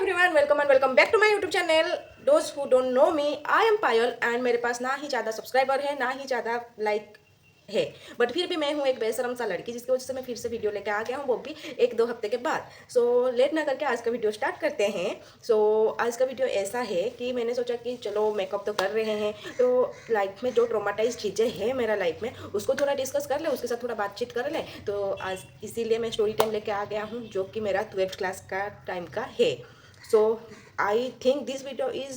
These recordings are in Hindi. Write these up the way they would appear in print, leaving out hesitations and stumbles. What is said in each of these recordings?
Everyone, welcome and welcome back to my YouTube channel. दोस्त who don't know me, I am Payal and मेरे पास ना ही ज़्यादा सब्सक्राइबर है ना ही ज़्यादा लाइक है, बट फिर भी मैं हूँ एक बेशरम सा लड़की, जिसकी वजह से मैं फिर से वीडियो लेके आ गया हूँ, वो भी एक दो हफ्ते के बाद। सो लेट ना करके आज का वीडियो स्टार्ट करते हैं। आज का वीडियो ऐसा है कि मैंने सोचा कि चलो मेकअप तो कर रहे हैं, तो लाइफ में जो ट्रोमाटाइज चीज़ें हैं मेरा लाइफ में, उसको थोड़ा डिस्कस कर ले, उसके साथ थोड़ा बातचीत कर ले। तो आज इसीलिए मैं स्टोरी टाइम लेके आ गया हूँ, जो कि मेरा 12th क्लास का टाइम का है। So I think this video is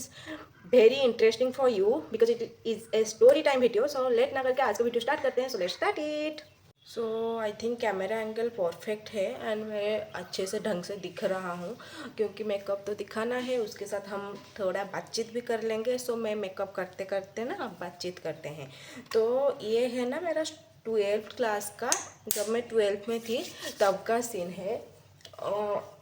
very interesting for you because it is a story time video. So late ना करके आज का वीडियो स्टार्ट करते हैं। So let's start it. So I think camera angle perfect है एंड मैं अच्छे से ढंग से दिख रहा हूँ, क्योंकि मेकअप तो दिखाना है, उसके साथ हम थोड़ा बातचीत भी कर लेंगे। सो मैं मेकअप करते करते ना बातचीत करते हैं। तो ये है ना मेरा 12th क्लास का, जब मैं 12th में थी तब का सीन है।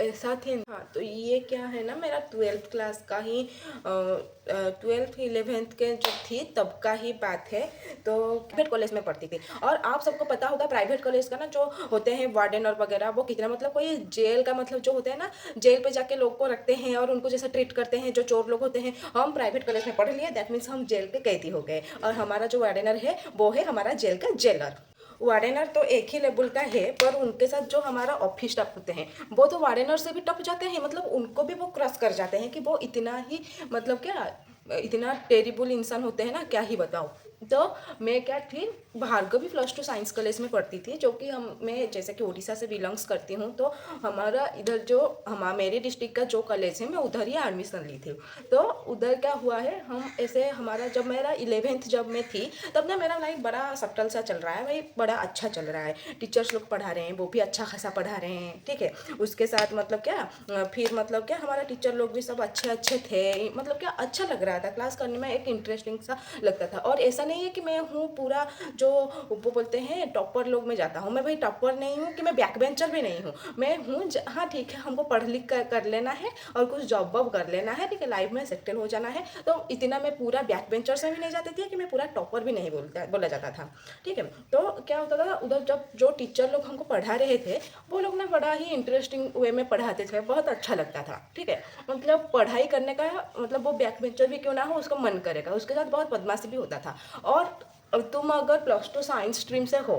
ऐसा थी। हाँ, तो ये क्या है ना, मेरा 12th क्लास का ही 12th 11th के जब थी तब का ही बात है। तो प्राइवेट कॉलेज में पढ़ती थी, और आप सबको पता होगा प्राइवेट कॉलेज का ना जो होते हैं वार्डन और वगैरह, वो कितना मतलब कोई जेल का मतलब जो होता है ना, जेल पे जाके लोग को रखते हैं और उनको जैसा ट्रीट करते हैं जो चोर लोग होते हैं। हम प्राइवेट कॉलेज में पढ़ लिए, दैट मीन्स हम जेल के कैदी हो गए, और हमारा जो वार्डनर है वो है हमारा जेल का जेलर। वार्डनर तो एक ही लेवल का है, पर उनके साथ जो हमारा ऑफिस स्टाफ होते हैं वो तो वार्डनर से भी टप जाते हैं, मतलब उनको भी वो क्रॉस कर जाते हैं कि वो इतना ही मतलब क्या इतना टेरिबल इंसान होते हैं ना, क्या ही बताओ। तो मैं क्या थी, भार्गवी +2 साइंस कॉलेज में पढ़ती थी, जो कि मैं जैसे कि उड़ीसा से बिलोंग्स करती हूँ। तो हमारा इधर जो मेरे डिस्ट्रिक्ट का जो कॉलेज है, मैं उधर ही एडमिशन ली थी। तो उधर क्या हुआ है, हम ऐसे हमारा जब मेरा 11th जब मैं थी तब ना मेरा लाइफ बड़ा सटल सा चल रहा है भाई, बड़ा अच्छा चल रहा है। टीचर्स लोग पढ़ा रहे हैं, वो भी अच्छा खासा पढ़ा रहे हैं, ठीक है। उसके साथ मतलब क्या फिर मतलब क्या हमारा टीचर लोग भी सब अच्छे अच्छे थे, मतलब क्या अच्छा लग रहा था, क्लास करने में एक इंटरेस्टिंग सा लगता था। और ऐसा नहीं है कि मैं हूँ पूरा जो वो बोलते हैं टॉपर लोग में जाता हूँ, मैं भाई टॉपर नहीं हूँ कि मैं बैक बेंचर भी नहीं हूँ, मैं हूँ हाँ ठीक है, हमको पढ़ लिख कर लेना है और कुछ जॉब वॉब कर लेना है, ठीक है, लाइफ में सेटल हो जाना है। तो इतना मैं पूरा बैक बेंचर से भी नहीं जाती थी कि मैं पूरा टॉपर भी नहीं बोला जाता था, ठीक है। तो क्या होता था उधर, जब जो टीचर लोग हमको पढ़ा रहे थे वो लोग ना बड़ा ही इंटरेस्टिंग वे में पढ़ाते थे, बहुत अच्छा लगता था, ठीक है। मतलब पढ़ाई करने का मतलब वो बैक बेंचर भी क्यों ना हो, उसको मन करेगा। उसके साथ बहुत बदमाशी भी होता था। और तुम अगर +2 साइंस स्ट्रीम से हो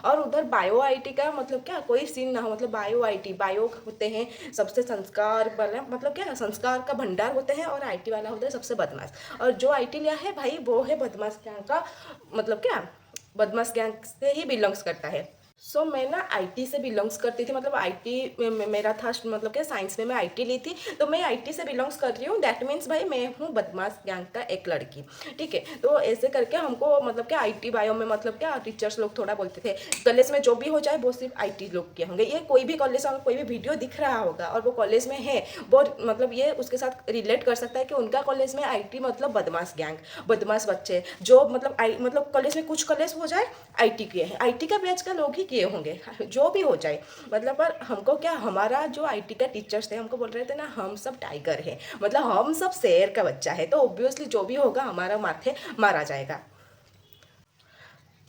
और उधर बायो आईटी का मतलब क्या कोई सीन ना हो, मतलब बायो आईटी, बायो होते हैं सबसे संस्कार वाला, मतलब क्या संस्कार का भंडार होते हैं, और आईटी वाला होता है सबसे बदमाश। और जो आईटी लिया है भाई वो है बदमाश गैंग का, मतलब क्या बदमाश गैंग से ही बिलोंग्स करता है। सो मैं ना आईटी से बिलोंग्स करती थी, मतलब आईटी मेरा था, मतलब क्या साइंस में मैं आईटी ली थी, तो मैं आईटी से बिलोंग्स कर रही हूँ, दैट मीन्स भाई मैं हूँ बदमाश गैंग का एक लड़की, ठीक है। तो ऐसे करके हमको मतलब क्या आईटी बायो में मतलब क्या टीचर्स लोग थोड़ा बोलते थे, कॉलेज में जो भी हो जाए वो सिर्फ आईटी लोग के होंगे। ये कोई भी कॉलेज में कोई भी वीडियो दिख रहा होगा और वो कॉलेज में है, वो मतलब ये उसके साथ रिलेट कर सकता है कि उनका कॉलेज में आईटी मतलब बदमाश गैंग, बदमाश बच्चे जो मतलब कॉलेज में कुछ कॉलेज हो जाए आईटी किए हैं, आईटी का बैच का लोग ही किए होंगे, जो भी हो जाए मतलब। पर हमको क्या, हमारा जो आईटी का टीचर्स थे हमको बोल रहे थे ना, हम सब टाइगर है, मतलब हम सब शेर का बच्चा है, तो ऑब्वियसली जो भी होगा हमारा माथे मारा जाएगा।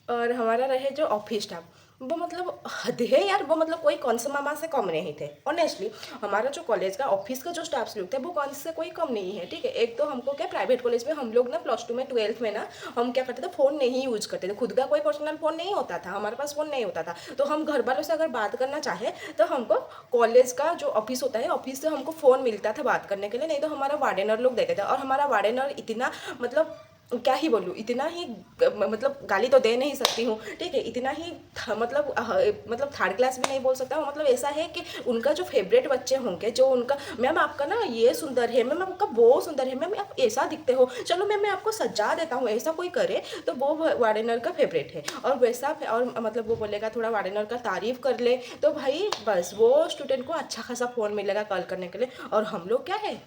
और हमारा रहे जो ऑफिस स्टाफ, वो मतलब हद है यार, वो मतलब कोई कौन सा मामा से कम नहीं थे ऑनेस्टली। हमारा जो कॉलेज का ऑफिस का जो स्टाफ्स लोग थे वो कौन से कोई कम नहीं है, ठीक है। एक तो हमको क्या प्राइवेट कॉलेज में हम लोग ना +2 में 12th में ना हम क्या करते थे, फ़ोन नहीं यूज करते थे, खुद का कोई पर्सनल फ़ोन नहीं होता था, हमारे पास फ़ोन नहीं होता था। तो हम घर वालों से अगर बात करना चाहे तो हमको कॉलेज का जो ऑफिस होता है, ऑफिस से हमको फ़ोन मिलता था बात करने के लिए, नहीं तो हमारा वार्डनर लोग देते थे। और हमारा वार्डनर इतना मतलब क्या ही बोलूँ, इतना ही मतलब गाली तो दे नहीं सकती हूँ, ठीक है, इतना ही मतलब थर्ड क्लास भी नहीं बोल सकता हूँ। मतलब ऐसा है कि उनका जो फेवरेट बच्चे होंगे, जो उनका मैम आपका ना ये सुंदर है, मैम आपका वो सुंदर है, मैम आप ऐसा दिखते हो, चलो मैम मैं आपको सजा देता हूँ, ऐसा कोई करे तो वो वार्डनर का फेवरेट है। और वैसा और मतलब वो बोलेगा थोड़ा वार्डनर का तारीफ कर ले तो भाई बस वो स्टूडेंट को अच्छा खासा फ़ोन मिलेगा कॉल करने के लिए। और हम लोग क्या है,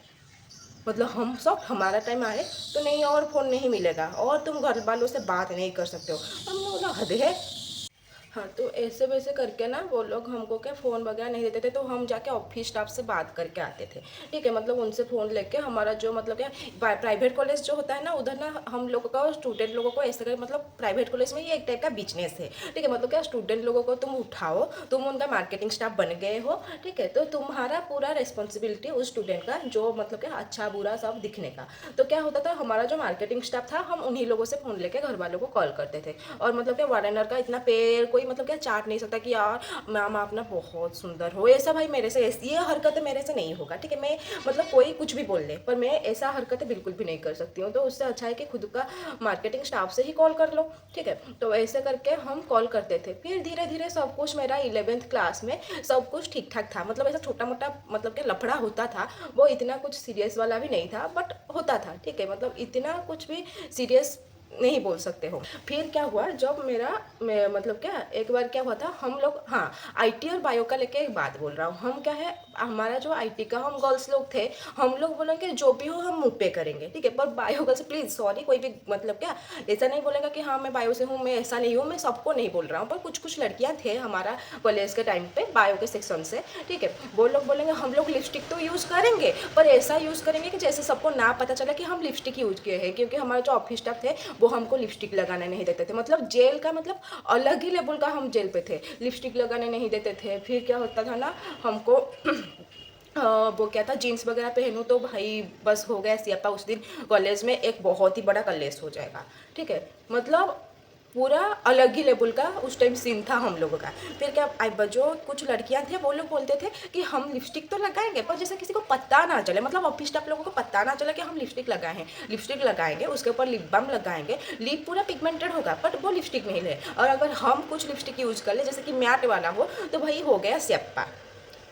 मतलब हम सब हमारा टाइम आए तो नहीं और फ़ोन नहीं मिलेगा और तुम घर वालों से बात नहीं कर सकते हो। हमने बोला हद है। हाँ, तो ऐसे वैसे करके ना वो लोग हमको क्या फ़ोन वगैरह नहीं देते थे, तो हम जाके ऑफिस स्टाफ से बात करके आते थे। ठीक है, मतलब उनसे फ़ोन लेके हमारा जो मतलब क्या प्राइवेट कॉलेज जो होता है ना, उधर ना हम लोगों का स्टूडेंट लोगों को ऐसे कर मतलब प्राइवेट कॉलेज में ये एक टाइप का बिजनेस है। ठीक है, मतलब क्या स्टूडेंट लोगों को तुम उठाओ, तुम उनका मार्केटिंग स्टाफ बन गए हो। ठीक है, तो तुम्हारा पूरा रिस्पॉन्सिबिलिटी उस स्टूडेंट का जो मतलब क्या अच्छा बुरा सब दिखने का। तो क्या होता था, हमारा जो मार्केटिंग स्टाफ था, हम उन्हीं लोगों से फ़ोन लेके घर वालों को कॉल करते थे। और मतलब क्या वार्डनर का इतना पैर कोई मतलब क्या चाट नहीं सकता कि यार मैम आप ना बहुत सुंदर हो, ऐसा भाई मेरे से ये हरकतें मेरे से नहीं होगा। ठीक है, मैं मतलब कोई कुछ भी बोल ले पर मैं ऐसा हरकतें बिल्कुल भी नहीं कर सकती हूँ। तो उससे अच्छा है कि खुद का मार्केटिंग स्टाफ से ही कॉल कर लो। ठीक है, तो ऐसे करके हम कॉल करते थे। फिर धीरे धीरे सब कुछ मेरा 11th क्लास में सब कुछ ठीक ठाक था। मतलब ऐसा छोटा मोटा मतलब क्या लफड़ा होता था, वो इतना कुछ सीरियस वाला भी नहीं था बट होता था। ठीक है, मतलब इतना कुछ भी सीरियस नहीं बोल सकते हो। फिर क्या हुआ, जब मतलब क्या एक बार क्या हुआ था, हम लोग हाँ आईटी और बायो का लेके एक बात बोल रहा हूँ। हम क्या है, हमारा जो आईटी का हम गर्ल्स लोग थे, हम लोग बोलेंगे जो भी हो हम मुँह पे करेंगे। ठीक है, पर बायो गर्ल्स प्लीज़ सॉरी, कोई भी मतलब क्या ऐसा नहीं बोलेगा कि हाँ मैं बायो से हूँ, मैं ऐसा नहीं हूँ, मैं सबको नहीं बोल रहा हूँ, पर कुछ कुछ लड़कियाँ थे हमारा कॉलेज के टाइम पे बायो के सेक्शन से। ठीक है, वो लोग बोलेंगे हम लोग लिपस्टिक तो यूज़ करेंगे पर ऐसा यूज़ करेंगे कि जैसे सबको ना पता चला कि हम लिपस्टिक यूज़ किए हैं, क्योंकि हमारा जो ऑफिस स्टाफ थे वो हमको लिपस्टिक लगाने नहीं देते थे। मतलब जेल का मतलब अलग ही लेवल का हम जेल पे थे, लिपस्टिक लगाने नहीं देते थे। फिर क्या होता था ना, हमको वो क्या था, जीन्स वगैरह पहनूँ तो भाई बस हो गया सियापा, उस दिन कॉलेज में एक बहुत ही बड़ा कलेश हो जाएगा। ठीक है, मतलब पूरा अलग ही लेवल का उस टाइम सीन था हम लोगों का। फिर क्या जो कुछ लड़कियां थे वो लोग बोलते थे कि हम लिपस्टिक तो लगाएंगे पर जैसे किसी को पता ना चले, मतलब ऑफिस स्टाफ लोगों को पता ना चले कि हम लिपस्टिक लगाए हैं। लिपस्टिक लगाएंगे, उसके ऊपर लिप बाम लगाएंगे, लिप पूरा पिगमेंटेड होगा बट वो लिपस्टिक नहीं है। और अगर हम कुछ लिपस्टिक यूज़ कर ले जैसे कि मैट वाला हो तो भाई हो गया स्यप्पा।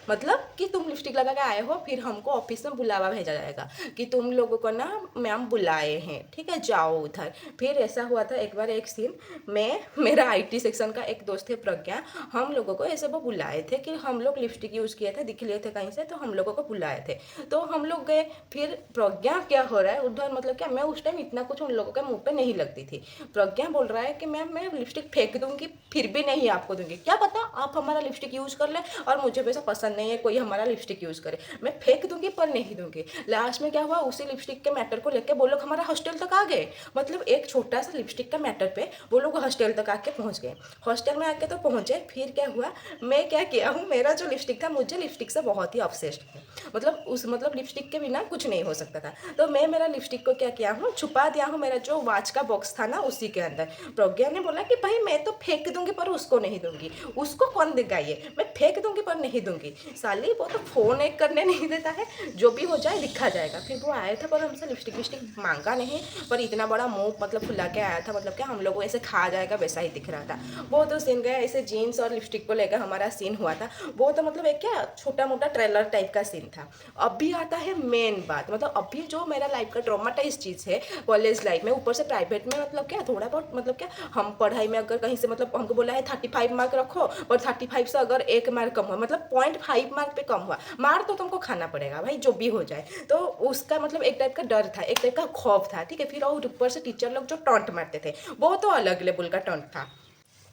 मतलब कि तुम लिपस्टिक लगा के आए हो, फिर हमको ऑफिस में बुलावा भेजा जाएगा कि तुम लोगों को ना मैम बुलाए हैं, ठीक है जाओ उधर। फिर ऐसा हुआ था एक बार एक सीन, मैं मेरा आईटी सेक्शन का एक दोस्त है प्रज्ञा, हम लोगों को ऐसे वो बुलाए थे कि हम लोग लिपस्टिक यूज़ किए थे, दिख लिए थे कहीं से, तो हम लोगों को बुलाए थे। तो हम लोग गए। फिर प्रज्ञा क्या हो रहा है उधर, मतलब क्या मैं उस टाइम इतना कुछ उन लोगों के मुंह पे नहीं लगती थी। प्रज्ञा बोल रहा है कि मैम मैं लिपस्टिक फेंक दूंगी फिर भी नहीं आपको दूंगी, क्या पता आप हमारा लिपस्टिक यूज़ कर ले और मुझे वैसा पसंद नहीं है कोई हमारा लिपस्टिक यूज़ करे, मैं फेंक दूंगी पर नहीं दूंगी। लास्ट में क्या हुआ, उसी लिपस्टिक के मैटर को लेकर वो लोग हमारा हॉस्टल तक आ गए। मतलब एक छोटा सा लिपस्टिक का मैटर पे वो लोग हॉस्टल तक आके पहुंच गए। हॉस्टल में आके तो पहुंचे, फिर क्या हुआ, मैं क्या किया हूँ, मेरा जो लिपस्टिक था, मुझे लिपस्टिक से बहुत ही ऑब्सेस्ड है। मतलब उस मतलब लिपस्टिक के बिना कुछ नहीं हो सकता था। तो मैं मेरा लिपस्टिक को क्या किया हूँ, छुपा दिया हूँ मेरा जो वॉच का बॉक्स था ना उसी के अंदर। प्रज्ञा ने बोला कि भाई मैं तो फेंक दूंगी पर उसको नहीं दूंगी, उसको कौन देगा, ये मैं फेंक दूंगी पर नहीं दूंगी। साली वो तो फ़ोन एक करने नहीं देता है, जो भी हो जाए लिखा जाएगा। फिर वो आया था पर हमसे लिपस्टिक विस्टिक मांगा नहीं, पर इतना बड़ा मुंह मतलब फुला के आया था, मतलब क्या हम लोग को ऐसे खा जाएगा वैसा ही दिख रहा था। वो तो सीन गया, ऐसे जीन्स और लिपस्टिक को लेकर हमारा सीन हुआ था। वो तो मतलब एक क्या छोटा मोटा ट्रेलर टाइप का सीन था। अभी आता है मेन बात, मतलब अभी जो मेरा लाइफ का ट्रॉमाटाइज चीज़ है कॉलेज लाइफ में, ऊपर से प्राइवेट में, मतलब क्या थोड़ा बहुत मतलब क्या हम पढ़ाई में अगर कहीं से मतलब हमको बोला है 35 मार्क रखो और 35 से अगर 1 मार्क कम हुआ, मतलब 0.5 मार्क पे कम हुआ, मार तो तुमको खाना पड़ेगा भाई जो भी हो जाए। तो उसका मतलब एक टाइप का डर था, एक टाइप का खौफ था। ठीक है, फिर और ऊपर से टीचर लोग जो टॉन्ट मारते थे वो तो अलग लेवल का टॉन्ट था।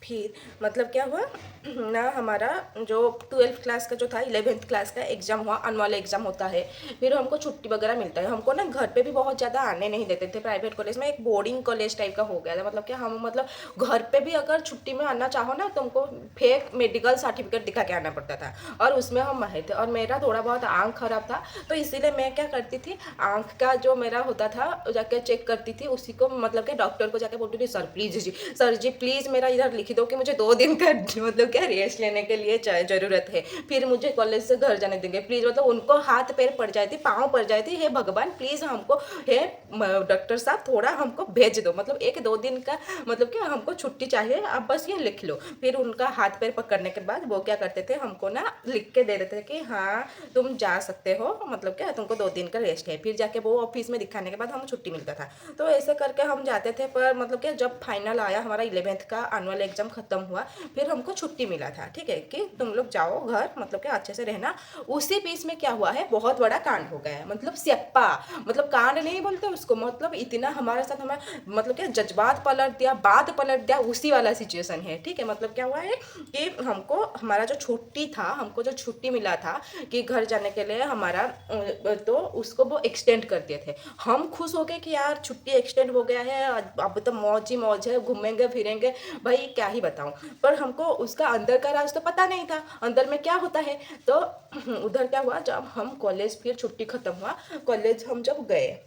फिर मतलब क्या हुआ ना, हमारा जो 12th क्लास का जो था 11th क्लास का एग्ज़ाम हुआ, अनुअल एग्ज़ाम होता है। फिर हमको छुट्टी वगैरह मिलता है। हमको ना घर पे भी बहुत ज़्यादा आने नहीं देते थे, प्राइवेट कॉलेज में एक बोर्डिंग कॉलेज टाइप का हो गया था। मतलब क्या हम मतलब घर पे भी अगर छुट्टी में आना चाहो ना तुमको फेक मेडिकल सर्टिफिकेट दिखा के आना पड़ता था, और उसमें हम माहिर थे। और मेरा थोड़ा बहुत आँख खराब था, तो इसीलिए मैं क्या करती थी, आँख का जो मेरा होता था जाके चेक करती थी, उसी को मतलब कि डॉक्टर को जाके बोलती थी sir please ji, sir ji please मेरा इधर लिख दो कि मुझे 2 दिन का मतलब क्या रेस्ट लेने के लिए ज़रूरत है, फिर मुझे कॉलेज से घर जाने देंगे प्लीज़। मतलब उनको हाथ पैर पड़ जाती, पाँव पड़ जाती, हे भगवान प्लीज़ हमको, हे डॉक्टर साहब थोड़ा हमको भेज दो, मतलब 1-2 दिन का मतलब क्या हमको छुट्टी चाहिए, आप बस ये लिख लो। फिर उनका हाथ पैर पकड़ने के बाद वो क्या करते थे, हमको ना लिख के दे देते थे कि हाँ तुम जा सकते हो, मतलब क्या तुमको 2 दिन का रेस्ट है। फिर जाके वो ऑफिस में दिखाने के बाद हम छुट्टी मिलता था। तो ऐसे करके हम जाते थे। पर मतलब क्या जब फाइनल आया हमारा 11th का एनुअल एग्जाम एग्ज़ाम ख़त्म हुआ फिर हमको छुट्टी मिला था, ठीक है, कि तुम लोग जाओ घर, मतलब कि अच्छे से रहना। उसी बीच में क्या हुआ है, बहुत बड़ा कांड हो गया है, मतलब स्यप्पा, मतलब कांड नहीं बोलते उसको, मतलब इतना हमारे साथ हमारा मतलब क्या जज्बात पलट दिया, बात पलट दिया, उसी वाला सिचुएशन है, ठीक है। मतलब क्या हुआ है कि हमको हमारा जो छुट्टी था, हमको जो छुट्टी मिला था कि घर जाने के लिए हमारा, तो उसको वो एक्सटेंड कर दिए थे। हम खुश हो गए कि यार छुट्टी एक्सटेंड हो गया है, अब तो मौज ही मौज है, घूमेंगे फिरेंगे, भाई क्या ही बताऊं। पर हमको उसका अंदर का राज तो पता नहीं था, अंदर में क्या होता है। तो उधर क्या हुआ, जब हम कॉलेज, फिर छुट्टी खत्म हुआ, कॉलेज हम जब गए,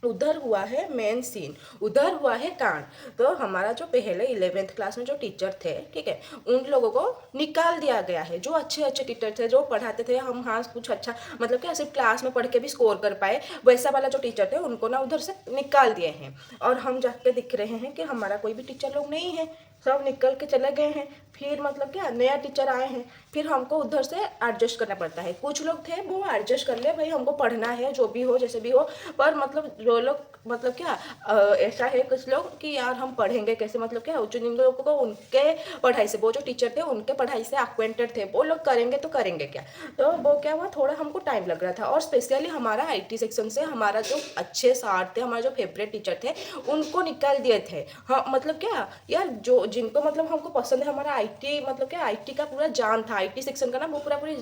उधर हुआ है मेन सीन, उधर हुआ है कांड। तो हमारा जो पहले 11th क्लास में जो टीचर थे, ठीक है, उन लोगों को निकाल दिया गया है। जो अच्छे अच्छे टीचर थे, जो पढ़ाते थे, हम हाँ कुछ अच्छा, मतलब कि सिर्फ क्लास में पढ़ के भी स्कोर कर पाए, वैसा वाला जो टीचर थे उनको ना उधर से निकाल दिए हैं। और हम जाके दिख रहे हैं कि हमारा कोई भी टीचर लोग नहीं है, सब निकल के चले गए हैं। फिर मतलब क्या नया टीचर आए हैं, फिर हमको उधर से एडजस्ट करना पड़ता है। कुछ लोग थे वो एडजस्ट कर ले, भाई हमको पढ़ना है, जो भी हो जैसे भी हो। पर मतलब जो लोग मतलब क्या ऐसा है कुछ लोग कि यार हम पढ़ेंगे कैसे, मतलब क्या जिन लोगों को उनके पढ़ाई से, वो जो टीचर थे उनके पढ़ाई से एक्वेंटेड थे, वो लोग करेंगे तो करेंगे क्या। तो वो क्या हुआ, थोड़ा हमको टाइम लग रहा था। और स्पेशली हमारा IT सेक्शन से हमारा जो अच्छे सार थे, हमारे जो फेवरेट टीचर थे, उनको निकाल दिए थे। हाँ मतलब क्या यार, जो जिनको मतलब हमको पसंद है, हमारा IT मतलब क्या IT का पूरा जान था, IT सेक्शन का ना वो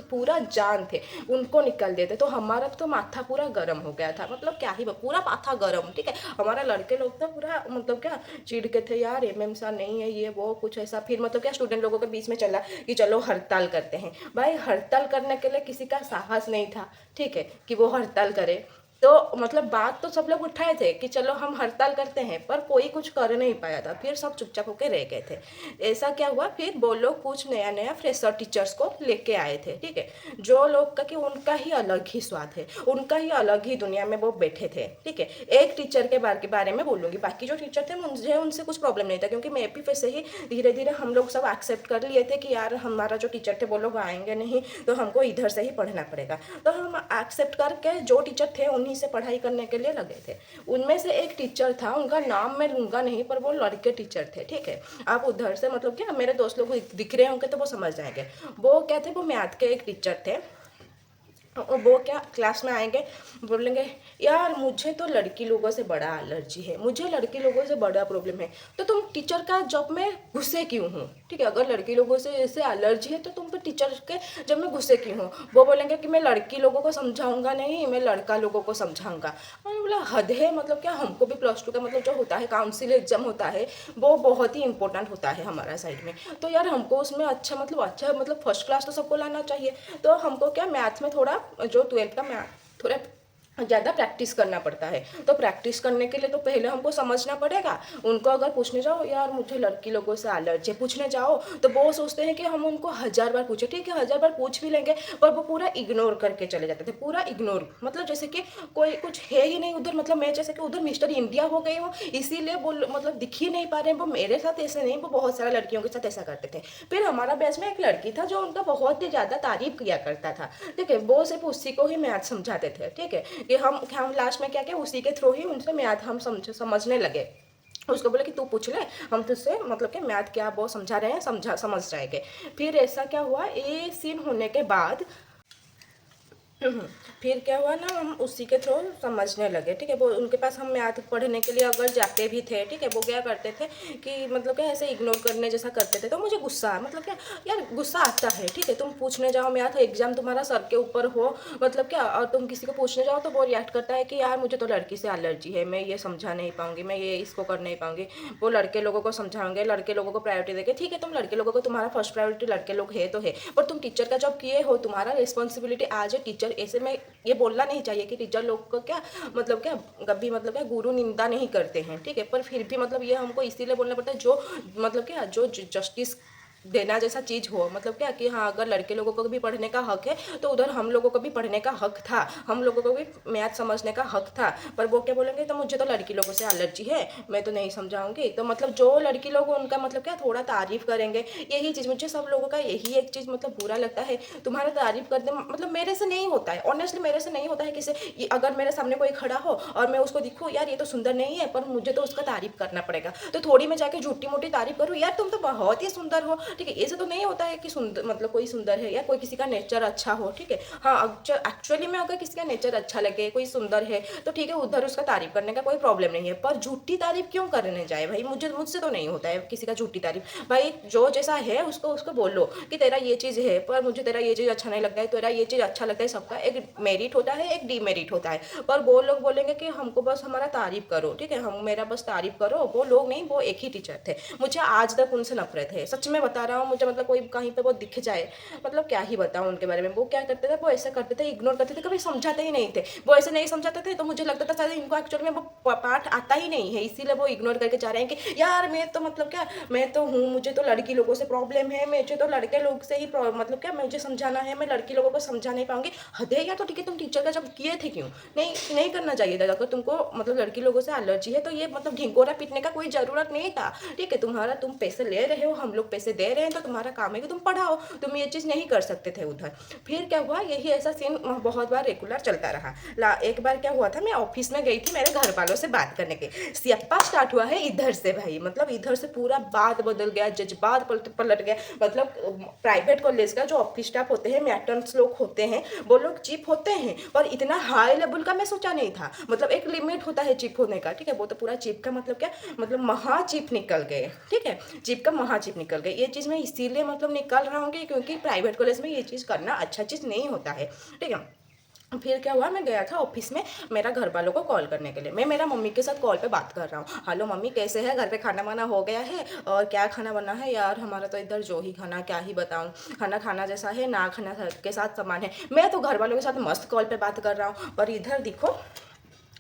पूरा जान थे, उनको निकाल दिए थे। तो हमारा तो माथा पूरा गर्म हो गया था, मतलब क्या ही पूरा माथा गर्म, ठीक है। हमारा लड़के लोग तो पूरा मतलब क्या चिढ़ के थे, यार MM सा नहीं है, ये वो कुछ ऐसा। फिर मतलब क्या स्टूडेंट लोगों के बीच में चला कि चलो हड़ताल करते हैं। भाई हड़ताल करने के लिए किसी का साहस नहीं था, ठीक है, कि वो हड़ताल करे। तो मतलब बात तो सब लोग उठाए थे कि चलो हम हड़ताल करते हैं, पर कोई कुछ कर नहीं पाया था, फिर सब चुपचाप होकर रह गए थे। ऐसा क्या हुआ, फिर वो लोग कुछ नया नया फ्रेशर टीचर्स को लेके आए थे, ठीक है, जो लोग का कि उनका ही अलग ही स्वाद है, उनका ही अलग ही दुनिया में वो बैठे थे, ठीक है। एक टीचर के बारे में बोलूँगी, बाकी जो टीचर थे मुझे उनसे कुछ प्रॉब्लम नहीं था, क्योंकि मैं भी वैसे ही धीरे धीरे हम लोग सब एक्सेप्ट कर लिए थे कि यार हमारा जो टीचर थे वो लोग आएंगे नहीं, तो हमको इधर से ही पढ़ना पड़ेगा। तो हम एक्सेप्ट करके जो टीचर थे उन्हीं से पढ़ाई करने के लिए लगे थे। उनमें से एक टीचर था, उनका नाम मैं लूँगा नहीं, पर वो लड़के टीचर थे, ठीक है। आप उधर से मतलब क्या मेरे दोस्त लोग दिख रहे होंगे तो वो समझ जाएंगे। वो क्या थे, वो मैथ के एक टीचर थे। वो क्या क्लास में आएंगे, बोलेंगे यार मुझे तो लड़की लोगों से बड़ा एलर्जी है, मुझे लड़की लोगों से बड़ा प्रॉब्लम है, तो तुम टीचर का जॉब में घुसे क्यों हो, ठीक है। अगर लड़की लोगों से ऐसे एलर्जी है तो तुम फिर टीचर के जब में घुसे क्यों हो। वो बोलेंगे कि मैं लड़की लोगों को समझाऊंगा नहीं, मैं लड़का लोगों को समझाऊंगा। मैंने बोला हद है, मतलब क्या हमको भी +2 का मतलब जो होता है काउंसिल एग्जाम होता है, वो बहुत ही इंपॉर्टेंट होता है हमारा साइड में। तो यार हमको उसमें अच्छा मतलब फर्स्ट क्लास तो सबको लाना चाहिए। तो हमको क्या मैथ्स में थोड़ा जो 12th का मैथ थोड़ा ज़्यादा प्रैक्टिस करना पड़ता है। तो प्रैक्टिस करने के लिए तो पहले हमको समझना पड़ेगा। उनको अगर पूछने जाओ यार मुझे लड़की लोगों से एलर्जी पूछने जाओ, तो वो सोचते हैं कि हम उनको 1000 बार पूछे, ठीक है 1000 बार पूछ भी लेंगे, पर वो पूरा इग्नोर करके चले जाते थे, पूरा इग्नोर, मतलब जैसे कि कोई कुछ है ही नहीं उधर। मतलब मैं जैसे कि उधर मिस्टर इंडिया हो गई हूँ, इसीलिए वो मतलब दिख ही नहीं पा रहे हैं। वो मेरे साथ ऐसे नहीं, वो बहुत सारे लड़कियों के साथ ऐसा करते थे। फिर हमारा बैच में एक लड़की था जो उनका बहुत ही ज़्यादा तारीफ किया करता था, ठीक है। वो सिर्फ उसी को ही मैथ समझाते थे, ठीक है, कि हम लास्ट में क्या किया, उसी के थ्रू ही उनसे मैथ हम समझने लगे। उसको बोले कि तू पूछ ले, हम तुझसे मतलब कि मैथ क्या वो समझा रहे हैं, समझ जाएंगे। फिर ऐसा क्या हुआ, ये सीन होने के बाद फिर क्या हुआ ना, हम उसी के थ्रू समझने लगे, ठीक है। वो उनके पास हम मैथ पढ़ने के लिए अगर जाते भी थे, ठीक है, वो क्या करते थे कि मतलब क्या ऐसे इग्नोर करने जैसा करते थे। तो मुझे गुस्सा मतलब क्या यार गुस्सा आता है, ठीक है। तुम पूछने जाओ मैथ, एग्जाम तुम्हारा सर के ऊपर हो, मतलब क्या, और तुम किसी को पूछने जाओ तो वो रिएक्ट करता है कि यार मुझे तो लड़की से एलर्जी है, मैं ये समझा नहीं पाऊंगी, मैं ये इसको कर नहीं पाऊंगी। वो लड़के लोगों को समझाएंगे, लड़के लोगों को प्रायोरिटी देंगे, ठीक है। तुम लड़के लोगों को, तुम्हारा फर्स्ट प्रायोरिटी लड़के लोग है तो है, पर तुम टीचर का जॉब किए हो, तुम्हारा रिस्पॉन्सिबिलिटी एज ए टीचर। ऐसे में ये बोलना नहीं चाहिए कि टीचर लोग को क्या मतलब क्या कभी मतलब क्या गुरु निंदा नहीं करते हैं, ठीक है। पर फिर भी मतलब ये हमको इसीलिए बोलना पड़ता है जो मतलब क्या जो जस्टिस देना जैसा चीज़ हो, मतलब क्या कि हाँ अगर लड़के लोगों को भी पढ़ने का हक है तो उधर हम लोगों को भी पढ़ने का हक था, हम लोगों को भी मैथ समझने का हक था। पर वो क्या बोलेंगे, तो मुझे तो लड़की लोगों से एलर्जी है, मैं तो नहीं समझाऊंगी। तो मतलब जो लड़की लोग उनका मतलब क्या थोड़ा तारीफ करेंगे, यही चीज़ मुझे सब लोगों का यही एक चीज़ मतलब बुरा लगता है। तुम्हारा तारीफ करते मतलब मेरे से नहीं होता है, ऑनेस्टली मेरे से नहीं होता है। किसी अगर मेरे सामने कोई खड़ा हो और मैं उसको दिखूँ यार ये तो सुंदर नहीं है, पर मुझे तो उसका तारीफ करना पड़ेगा, तो थोड़ी मैं जाके झूठी मोटी तारीफ करूँ यार तुम तो बहुत ही सुंदर हो, ठीक है। ऐसे तो नहीं होता है कि सुंदर मतलब कोई सुंदर है या कोई किसी का नेचर अच्छा हो, ठीक है। हाँ एक्चुअली में अगर किसी का नेचर अच्छा लगे, कोई सुंदर है तो ठीक है, उधर उसका तारीफ करने का कोई प्रॉब्लम नहीं है। पर झूठी तारीफ क्यों करने जाए भाई, मुझसे तो नहीं होता है किसी का झूठी तारीफ। भाई जो जैसा है उसको उसको बोलो कि तेरा ये चीज़ है पर मुझे तेरा ये चीज़ अच्छा नहीं लगता है, तेरा ये चीज़ अच्छा लगता है। सबका एक मेरिट होता है, एक डीमेरिट होता है। पर वो लोग बोलेंगे कि हमको बस हमारा तारीफ करो, ठीक है, हम मेरा बस तारीफ करो। वो लोग नहीं, वो एक ही टीचर थे, मुझे आज तक उनसे नफरत है, सच में बता रहा हूँ। मुझे मतलब कोई कहीं पे वो दिख जाए, मतलब क्या ही बताऊँ उनके बारे में। वो क्या करते थे, वो ऐसा करते थे, इग्नोर करते थे, कभी समझाते ही नहीं थे। वो ऐसे नहीं समझाते थे तो मुझे लगता था शायद इनको एक्चुअली में वो पाठ आता ही नहीं है, इसीलिए वो इग्नोर करके जा रहे हैं कि यार मैं तो मतलब क्या, मैं तो हूँ, मुझे तो लड़की लोगों से प्रॉब्लम है, मुझे तो लड़के लोग से ही मतलब क्या मुझे समझाना है, मैं लड़की लोगों को समझा नहीं पाऊंगी। हद है यार, तो ठीक है तुम टीचर का जब किए थे क्यों नहीं नहीं करना चाहिए था। अगर तुमको मतलब लड़की लोगों से एलर्जी है तो ये मतलब ढिंगोरा पीटने का कोई ज़रूरत नहीं था, ठीक है। तुम्हारा तुम पैसे ले रहे हो, हम लोग पैसे दे रहे हैं, तो तुम्हारा काम है कि तुम पढ़ाओ, तुम ये चीज़ नहीं कर सकते थे उधर। फिर क्या हुआ, यही ऐसा सीन बहुत बार रेगुलर चलता रहा। एक बार क्या हुआ था, मैं ऑफिस में गई थी मेरे घर वालों से बात करने के, सियाप्पा स्टार्ट हुआ है इधर से भाई, मतलब इधर से पूरा बात बदल गया, जज्बात पलट गया। मतलब प्राइवेट कॉलेज का जो ऑफिस स्टाफ होते हैं, मैटर्स लोग होते हैं, वो लोग चीप होते हैं, पर इतना हाई लेवल का मैं सोचा नहीं था। मतलब एक लिमिट होता है चीप होने का, ठीक है। वो तो पूरा चीप का मतलब क्या, मतलब महा चीप निकल गए, ठीक है, चीप का महा चीप निकल गए। ये चीज़ मैं इसीलिए मतलब निकाल रहा हूँ क्योंकि प्राइवेट कॉलेज में ये चीज़ करना अच्छा चीज़ नहीं होता है, ठीक है। फिर क्या हुआ, मैं गया था ऑफिस में मेरा घर वालों को कॉल करने के लिए। मैं मेरा मम्मी के साथ कॉल पे बात कर रहा हूँ, हेलो मम्मी कैसे है, घर पे खाना वाना हो गया है, और क्या खाना बना है यार, हमारा तो इधर जो ही खाना क्या ही बताऊँ, खाना खाना जैसा है ना, खाना के साथ सामान है। मैं तो घर वालों के साथ मस्त कॉल पे बात कर रहा हूँ, पर इधर देखो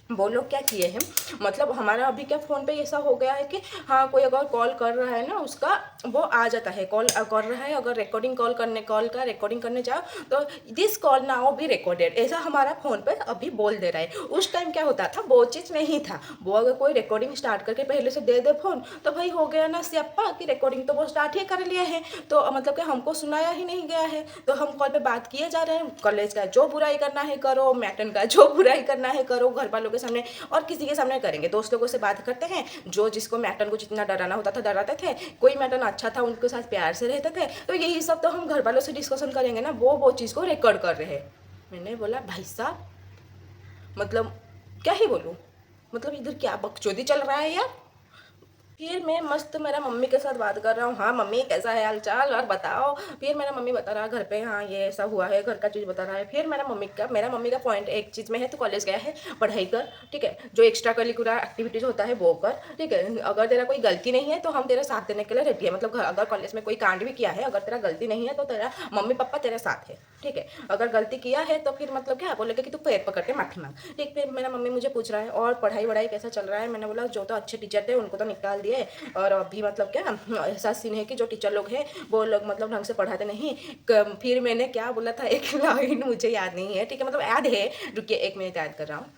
वो लोग क्या किए हैं, मतलब हमारा अभी क्या फ़ोन पे ऐसा हो गया है कि हाँ कोई अगर कॉल कर रहा है ना उसका वो आ जाता है, कॉल कर रहा है, अगर रिकॉर्डिंग कॉल का रिकॉर्डिंग करने जाओ तो this call now be recorded, ऐसा हमारा फ़ोन पे अभी बोल दे रहा है। उस टाइम क्या होता था, वो चीज़ नहीं था। वो अगर कोई रिकॉर्डिंग स्टार्ट करके पहले से दे दे फ़ोन तो भाई हो गया ना सियाप्पा कि रिकॉर्डिंग तो वो स्टार्ट ही कर लिए हैं, तो मतलब कि हमको सुनाया ही नहीं गया है, तो हम कॉल पे बात किए जा रहे हैं। कॉलेज का जो बुराई करना है करो, मैटन का जो बुराई करना है करो, घर वालों के सामने और किसी के सामने करेंगे। दोस्त लोगों से बात करते हैं, जो जिसको मैटन को जितना डराना होता था डराते थे, कोई मैटन अच्छा था उनके साथ प्यार से रहते थे, तो यही सब तो हम घर वालों से डिस्कशन करेंगे ना। वो चीज़ को रिकॉर्ड कर रहे हैं। मैंने बोला भाई साहब मतलब क्या ही बोलूँ, मतलब इधर क्या बकचोदी चल रहा है यार। फिर मैं मस्त मेरा मम्मी के साथ बात कर रहा हूँ, हाँ मम्मी कैसा है हाल चाल और बताओ। फिर मेरा मम्मी बता रहा है घर पे हाँ ये ऐसा हुआ है, घर का चीज़ बता रहा है। फिर मेरा मम्मी का पॉइंट एक चीज़ में है, तो कॉलेज गया है पढ़ाई कर, ठीक है, जो एक्स्ट्रा करिकुलर एक्टिविटीज़ होता है वो कर, ठीक है। अगर तेरा कोई गलती नहीं है तो हम तेरा साथ देने के लिए रेडी है, मतलब अगर कॉलेज में कोई कांड भी किया है, अगर तेरा गलती नहीं है तो तेरा मम्मी पापा तेरे साथ है, ठीक है। अगर गलती किया है तो फिर मतलब क्या बोलेगा कि तू पैर पकड़ के माफी मांग, ठीक। फिर मेरा मम्मी मुझे पूछ रहा है और पढ़ाई वढ़ाई कैसा चल रहा है। मैंने बोला जो तो अच्छे टीचर थे उनको तो निकाल दिए, और अभी मतलब क्या ऐसा सीन है कि जो टीचर लोग हैं वो लोग मतलब ढंग से पढ़ाते नहीं। फिर मैंने क्या बोला था, एक लाइन मुझे याद नहीं है, ठीक है, मतलब याद है, रुकिए एक मिनट याद कर रहा हूँ।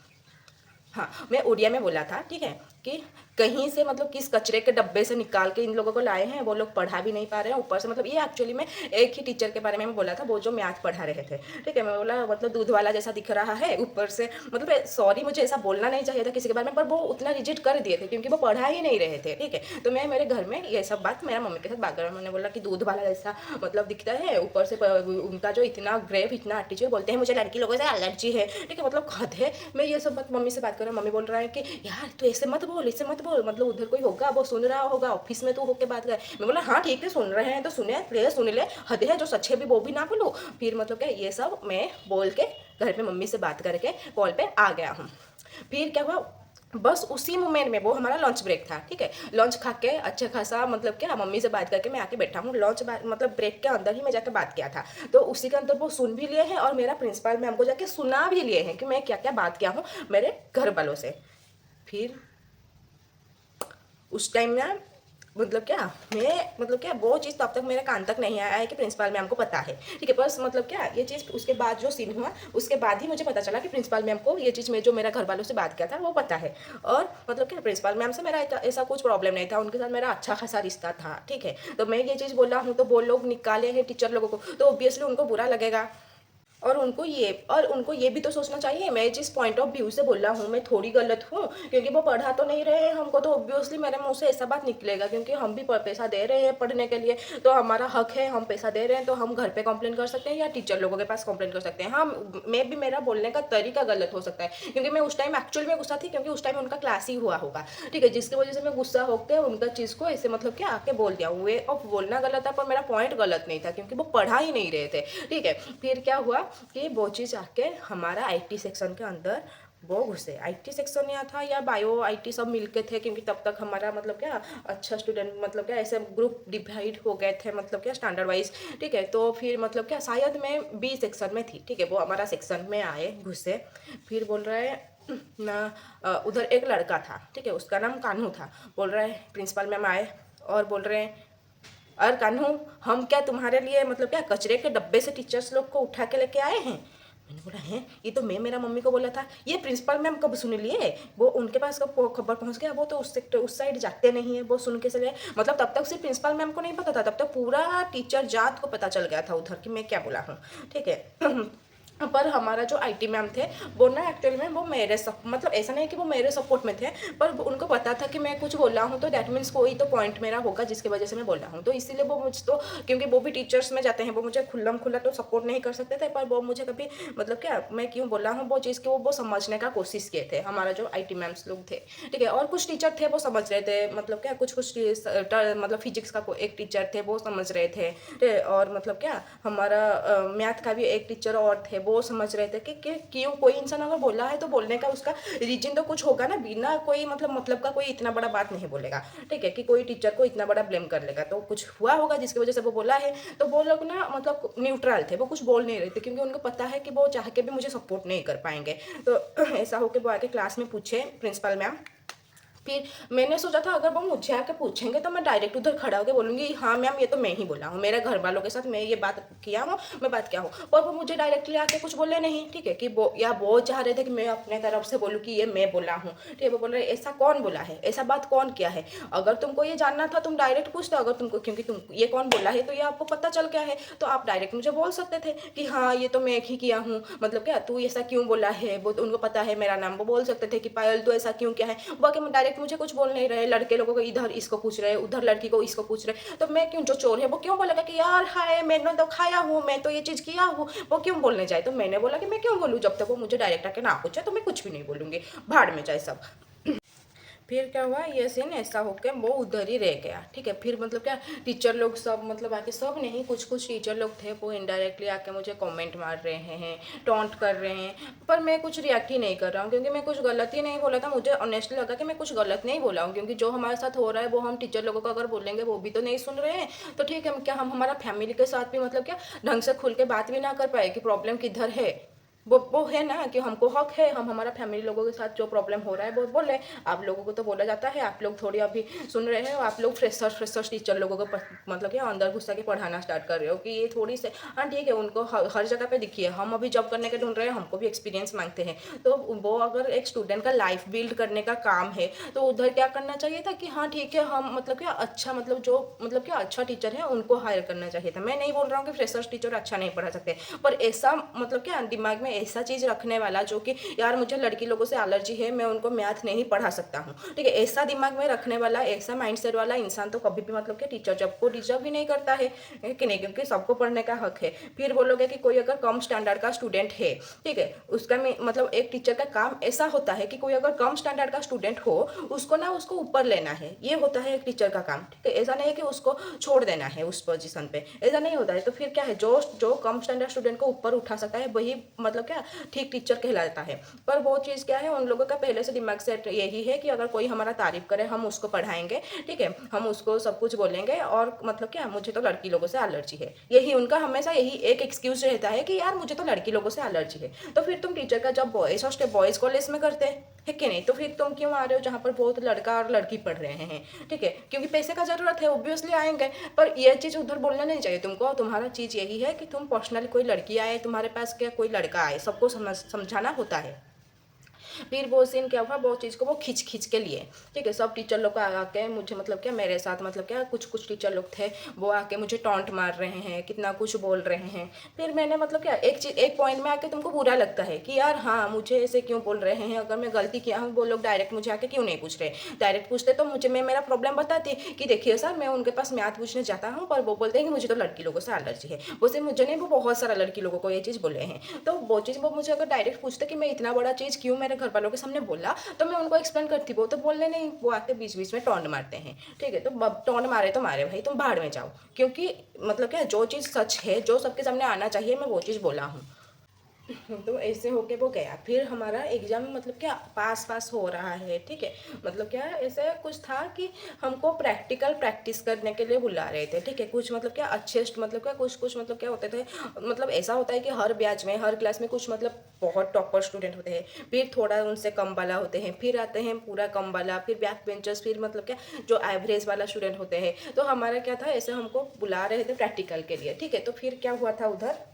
हाँ मैं उड़िया में बोला था, ठीक है, कि कहीं से मतलब किस कचरे के डब्बे से निकाल के इन लोगों को लाए हैं, वो लोग पढ़ा भी नहीं पा रहे हैं ऊपर से। मतलब ये एक्चुअली में एक ही टीचर के बारे में मैं बोला था, वो जो मैथ पढ़ा रहे थे, ठीक है। मैं बोला मतलब दूध वाला जैसा दिख रहा है ऊपर से, मतलब सॉरी मुझे ऐसा बोलना नहीं चाहिए था किसी के बारे में, पर वो उतना रिजेक्ट कर दिए थे क्योंकि वो पढ़ा ही नहीं रहे थे, ठीक है। तो मैं मेरे घर में ये सब बात मेरा मम्मी के साथ बात कर रहा हूँ। मैंने बोला कि दूध वाला जैसा मतलब दिखता है ऊपर से, उनका जो इतना ग्रेव इतना एटीट्यूड, बोलते हैं मुझे लड़की लोगों से एलर्जी है, ठीक है, मतलब खत है। मैं ये सब बात मम्मी से बात कर रहा हूँ, मम्मी बोल रहा है कि यार तू ऐसे मत बोल, ऐसे मत बोल, मतलब उधर कोई होगा वो सुन रहा होगा, ऑफिस में तू होके बात कर। मैं बोला हाँ ठीक है सुन रहे हैं तो सुन ले, हद है, जो सच है भी वो भी ना बोलो। फिर मतलब क्या ये सब मैं बोल के घर पे मम्मी से बात करके कॉल पे आ गया हूँ। फिर क्या हुआ, बस उसी मोमेंट में, वो हमारा लंच ब्रेक था, ठीक है, लंच खा के अच्छा खासा मतलब क्या मम्मी से बात करके मैं आके बैठा हूँ। लंच मतलब ब्रेक के अंदर ही मैं जाके बात किया था, तो उसी के अंदर वो सुन भी लिए हैं और मेरा प्रिंसिपल मैम को जाके सुना भी लिए हैं कि मैं क्या क्या बात किया हूँ मेरे घर वालों से। फिर उस टाइम ना मतलब क्या मैं मतलब क्या वो चीज़ तब तक मेरे कान तक नहीं आया है कि प्रिंसिपल मैम को पता है, ठीक है। बस मतलब क्या ये चीज़ उसके बाद जो सीन हुआ उसके बाद ही मुझे पता चला कि प्रिंसिपल मैम को ये चीज़ में जो मेरा घर वालों से बात किया था वो पता है। और मतलब क्या प्रिंसिपल मैम से मेरा ऐसा कुछ प्रॉब्लम नहीं था, उनके साथ मेरा अच्छा खासा रिश्ता था, ठीक है। तो मैं ये चीज़ बोला हूँ तो वो लोग निकाले हैं टीचर लोगों को, तो ऑब्वियसली उनको बुरा लगेगा। और उनको ये भी तो सोचना चाहिए, मैं जिस पॉइंट ऑफ व्यू से बोल रहा हूँ मैं थोड़ी गलत हूँ, क्योंकि वो पढ़ा तो नहीं रहे हैं हमको, तो ऑब्वियसली मेरे मुंह से ऐसा बात निकलेगा, क्योंकि हम भी पैसा दे रहे हैं पढ़ने के लिए, तो हमारा हक है, हम पैसा दे रहे हैं तो हम घर पे कंप्लेन कर सकते हैं या टीचर लोगों के पास कंप्लेन कर सकते हैं। हाँ, मैं भी, मेरा बोलने का तरीका गलत हो सकता है, क्योंकि मैं उस टाइम एक्चुअल में गुस्सा थी, क्योंकि उस टाइम उनका क्लास ही हुआ होगा, ठीक है, जिसकी वजह से मैं गुस्सा होकर उनका चीज़ को ऐसे मतलब क्या आके बोल दिया। वे ऑफ बोलना गलत था पर मेरा पॉइंट गलत नहीं था, क्योंकि वो पढ़ा ही नहीं रहे थे, ठीक है। फिर क्या हुआ कि वो चीज़ जाके हमारा आईटी सेक्शन के अंदर वो घुसे। आईटी सेक्शन या था या बायो आईटी सब मिलके थे, क्योंकि तब तक हमारा मतलब क्या अच्छा स्टूडेंट मतलब क्या ऐसे ग्रुप डिवाइड हो गए थे, मतलब क्या स्टैंडर्ड वाइज, ठीक है। तो फिर मतलब क्या शायद मैं बी सेक्शन में थी, ठीक है, वो हमारा सेक्शन में आए घुसे। फिर बोल रहे ना उधर एक लड़का था, ठीक है, उसका नाम कान्हू था। बोल रहे प्रिंसिपल मैम आए और बोल रहे हैं, और कान्हू हम क्या तुम्हारे लिए मतलब क्या कचरे के डब्बे से टीचर्स लोग को उठा के लेके आए हैं। मैंने बोला है ये तो मैं मेरा मम्मी को बोला था। ये प्रिंसिपल मैम कब सुन लिए, वो उनके पास कब खबर पहुंच गया, वो तो उस सेक्टर उस साइड जाते नहीं है, वो सुन के चले। मतलब तब तक सिर्फ प्रिंसिपल मैम को नहीं पता था, तब तक पूरा टीचर जात को पता चल गया था उधर कि मैं क्या बोला हूँ, ठीक है। पर हमारा जो आईटी मैम थे वो ना एक्चुअल में वो मेरे मतलब ऐसा नहीं कि वो मेरे सपोर्ट में थे, पर उनको पता था कि मैं कुछ बोल रहा हूँ तो दैट मीन्स कोई तो पॉइंट मेरा होगा जिसकी वजह से मैं बोल रहा हूँ, तो इसीलिए वो मुझ तो, क्योंकि वो भी टीचर्स में जाते हैं, वो मुझे खुल्लम खुल्ला तो सपोर्ट नहीं कर सकते थे, पर वो मुझे कभी मतलब क्या मैं क्यों बोल रहा हूँ वो चीज़ की वो समझने का कोशिश किए थे, हमारा जो आई मैम्स लोग थे, ठीक है। और कुछ टीचर थे वो समझ रहे थे, मतलब क्या कुछ मतलब फिजिक्स का एक टीचर थे वो समझ रहे थे, और मतलब क्या हमारा मैथ का भी एक टीचर और थे वो समझ रहे थे कि क्यों कोई इंसान अगर बोला है तो बोलने का उसका रीजन तो कुछ होगा ना, बिना कोई मतलब का कोई इतना बड़ा बात नहीं बोलेगा, ठीक है, कि कोई टीचर को इतना बड़ा ब्लेम कर लेगा, तो कुछ हुआ होगा जिसकी वजह से वो बोला है। तो वो लोग ना मतलब न्यूट्रल थे, वो कुछ बोल नहीं रहे थे, क्योंकि उनको पता है कि वो चाह के भी मुझे सपोर्ट नहीं कर पाएंगे। तो ऐसा होकर वो आके क्लास में पूछे प्रिंसिपल मैम। फिर मैंने सोचा था अगर वो मुझे आके पूछेंगे तो मैं डायरेक्ट उधर खड़ा होकर बोलूँगी हाँ मैम ये तो मैं ही बोला हूँ, मेरे घर वालों के साथ मैं ये बात किया हूँ, मैं बात किया हूँ। पर वो मुझे डायरेक्टली आके कुछ बोले नहीं, ठीक है, कि वो चाह रहे थे कि मैं अपने तरफ से बोलूँ कि ये मैं बोला हूँ, ठीक है। वो बोल रहे ऐसा कौन बोला है, ऐसा बात कौन किया है, अगर तुमको ये जानना था तुम डायरेक्ट पूछते, अगर तुमको क्योंकि तुम ये कौन बोला है तो ये आपको पता चल गया है, तो आप डायरेक्ट मुझे बोल सकते थे कि हाँ ये तो मैं ही किया हूँ, मतलब क्या तू ऐसा क्यों बोला है, वो तो उनको पता है मेरा नाम, वो बोल सकते थे कि पायल तू ऐसा क्यों किया है। बाकी डायरेक्ट मुझे कुछ बोल नहीं रहे, लड़के लोगों को इधर इसको पूछ रहे, उधर लड़की को इसको पूछ रहे, तो मैं क्यों, जो चोर है वो क्यों बोलेगा कि यार हाय मैंने तो खाया हूँ, मैं तो ये चीज़ किया हूँ, वो क्यों बोलने जाए। तो मैंने बोला कि मैं क्यों बोलूँ, जब तक वो मुझे डायरेक्ट आके ना पूछे तो मैं कुछ भी नहीं बोलूँगी, भाड़ में जाए सब। फिर क्या हुआ ये सीन ऐसा होके वो उधर ही रह गया, ठीक है। फिर मतलब क्या टीचर लोग सब मतलब आके, सब नहीं कुछ कुछ टीचर लोग थे वो इनडायरेक्टली आके मुझे कमेंट मार रहे हैं, टॉन्ट कर रहे हैं, पर मैं कुछ रिएक्ट ही नहीं कर रहा हूँ, क्योंकि मैं कुछ गलत ही नहीं बोला था। मुझे ऑनेस्टली लगा कि मैं कुछ गलत नहीं बोला हूँ, क्योंकि जो हमारे साथ हो रहा है वो हम टीचर लोगों को अगर बोलेंगे वो भी तो नहीं सुन रहे हैं, तो ठीक है क्या हम हमारा फैमिली के साथ भी मतलब क्या ढंग से खुल के बात भी ना कर पाए कि प्रॉब्लम किधर है। वो है ना कि हमको हक है, हम हमारा फैमिली लोगों के साथ जो प्रॉब्लम हो रहा है वो बोले। आप लोगों को तो बोला जाता है, आप लोग थोड़ी अभी सुन रहे हैं, आप लोग फ्रेशर्स टीचर लोगों को मतलब कि अंदर घुसा के पढ़ाना स्टार्ट कर रहे हो कि ये थोड़ी से, हाँ ठीक है उनको हर जगह पे दिखिए, हम अभी जॉब करने के ढूंढ रहे हैं, हमको भी एक्सपीरियंस मांगते हैं। तो वो अगर एक स्टूडेंट का लाइफ बिल्ड करने का काम है तो उधर क्या करना चाहिए था कि हाँ ठीक है हम मतलब क्या अच्छा मतलब जो मतलब क्या अच्छा टीचर है उनको हायर करना चाहिए था। मैं नहीं बोल रहा हूँ कि फ्रेशर्स टीचर अच्छा नहीं पढ़ा सकते, पर ऐसा मतलब क्या दिमाग में ऐसा चीज़ रखने वाला जो कि यार मुझे लड़की लोगों से एलर्जी है, मैं उनको मैथ नहीं पढ़ा सकता हूँ, ठीक है, ऐसा दिमाग में रखने वाला, ऐसा माइंडसेट वाला इंसान तो कभी भी मतलब कि टीचर जॉब को डिजर्व ही नहीं करता है कि नहीं, क्योंकि सबको पढ़ने का हक है। फिर बोलोगे कि कोई अगर कम स्टैंडर्ड का स्टूडेंट है, ठीक है, उसका मतलब एक टीचर का काम ऐसा होता है कि कोई अगर कम स्टैंडर्ड का स्टूडेंट हो उसको ना उसको ऊपर लेना है, ये होता है एक टीचर का काम, ठीक है। ऐसा नहीं है कि उसको छोड़ देना है उस पोजीशन पे, ऐसा नहीं होता है। तो फिर क्या है, जो कम स्टैंडर्ड स्टूडेंट को ऊपर उठा सकता है वही मतलब मतलब क्या ठीक टीचर कहलाता है। पर वो चीज़ क्या है, उन लोगों का पहले से दिमाग सेट यही है कि अगर कोई हमारा तारीफ करे हम उसको पढ़ाएंगे, ठीक है, हम उसको सब कुछ बोलेंगे, और मतलब क्या मुझे तो लड़की लोगों से एलर्जी है, यही उनका हमेशा यही एक एक्सक्यूज रहता है कि यार मुझे तो लड़की लोगों से एलर्जी है। तो फिर तुम टीचर का जब बॉयज़ हॉस्टल बॉयज़ कॉलेज में करते हैं, है कि नहीं, तो फिर तुम क्यों आ रहे हो जहाँ पर बहुत लड़का और लड़की पढ़ रहे हैं, ठीक है, क्योंकि पैसे का ज़रूरत है, ऑब्वियसली आएंगे। पर यह चीज़ उधर बोलना नहीं चाहिए तुमको। तुम्हारा चीज़ यही है कि तुम पर्सनली कोई लड़की आए तुम्हारे पास, क्या कोई लड़का आए, सबको समझाना होता है। फिर वो सीन क्या हुआ, वो चीज़ को वो खींच खींच के लिए, ठीक है, सब टीचर लोग आके मुझे मतलब क्या मेरे साथ मतलब क्या कुछ कुछ टीचर लोग थे वो आके मुझे टॉन्ट मार रहे हैं, कितना कुछ बोल रहे हैं। फिर मैंने मतलब क्या एक चीज़ एक पॉइंट में आके तुमको बुरा लगता है कि यार हाँ मुझे ऐसे क्यों बोल रहे हैं, अगर मैं गलती किया हूँ वो लोग डायरेक्ट मुझे आके क्यों नहीं पूछ रहे। डायरेक्ट पूछते तो मुझे मैं मेरा प्रॉब्लम बताती कि देखिए सर मैं उनके पास मैथ पूछने जाता हूँ, पर वो बोलते हैं कि मुझे तो लड़की लोगों से एलर्जी है। वो सिर्फ मुझे नहीं, वो बहुत सारा लड़की लोगों को ये चीज़ बोले हैं। तो वो चीज़ वो मुझे अगर डायरेक्ट पूछते कि मैं इतना बड़ा चीज़ क्यों मेरे घर वालों के सामने बोला, तो मैं उनको एक्सप्लेन करती, वो तो बोलने नहीं, वो आके बीच बीच में टॉन्ट मारते हैं, ठीक है। तो टॉन्ट मारे तो मारे भाई, तुम भाड़ में जाओ, क्योंकि मतलब क्या जो चीज़ सच है जो सबके सामने आना चाहिए मैं वो चीज़ बोला हूँ। तो ऐसे होके वो गया। फिर हमारा एग्ज़ाम मतलब क्या पास पास हो रहा है, ठीक है, मतलब क्या ऐसा कुछ था कि हमको प्रैक्टिकल प्रैक्टिस करने के लिए बुला रहे थे, ठीक है, कुछ मतलब क्या अच्छे मतलब क्या कुछ कुछ मतलब क्या होते थे, मतलब ऐसा होता है कि हर बैच में हर क्लास में कुछ मतलब बहुत टॉपर स्टूडेंट होते हैं, फिर थोड़ा उनसे कम वाला होते हैं, फिर आते हैं पूरा कम वाला, फिर बैक बेंचर्स, फिर मतलब क्या जो एवरेज वाला स्टूडेंट होते हैं। तो हमारा क्या था, ऐसे हमको बुला रहे थे प्रैक्टिकल के लिए, ठीक है। तो फिर क्या हुआ था, उधर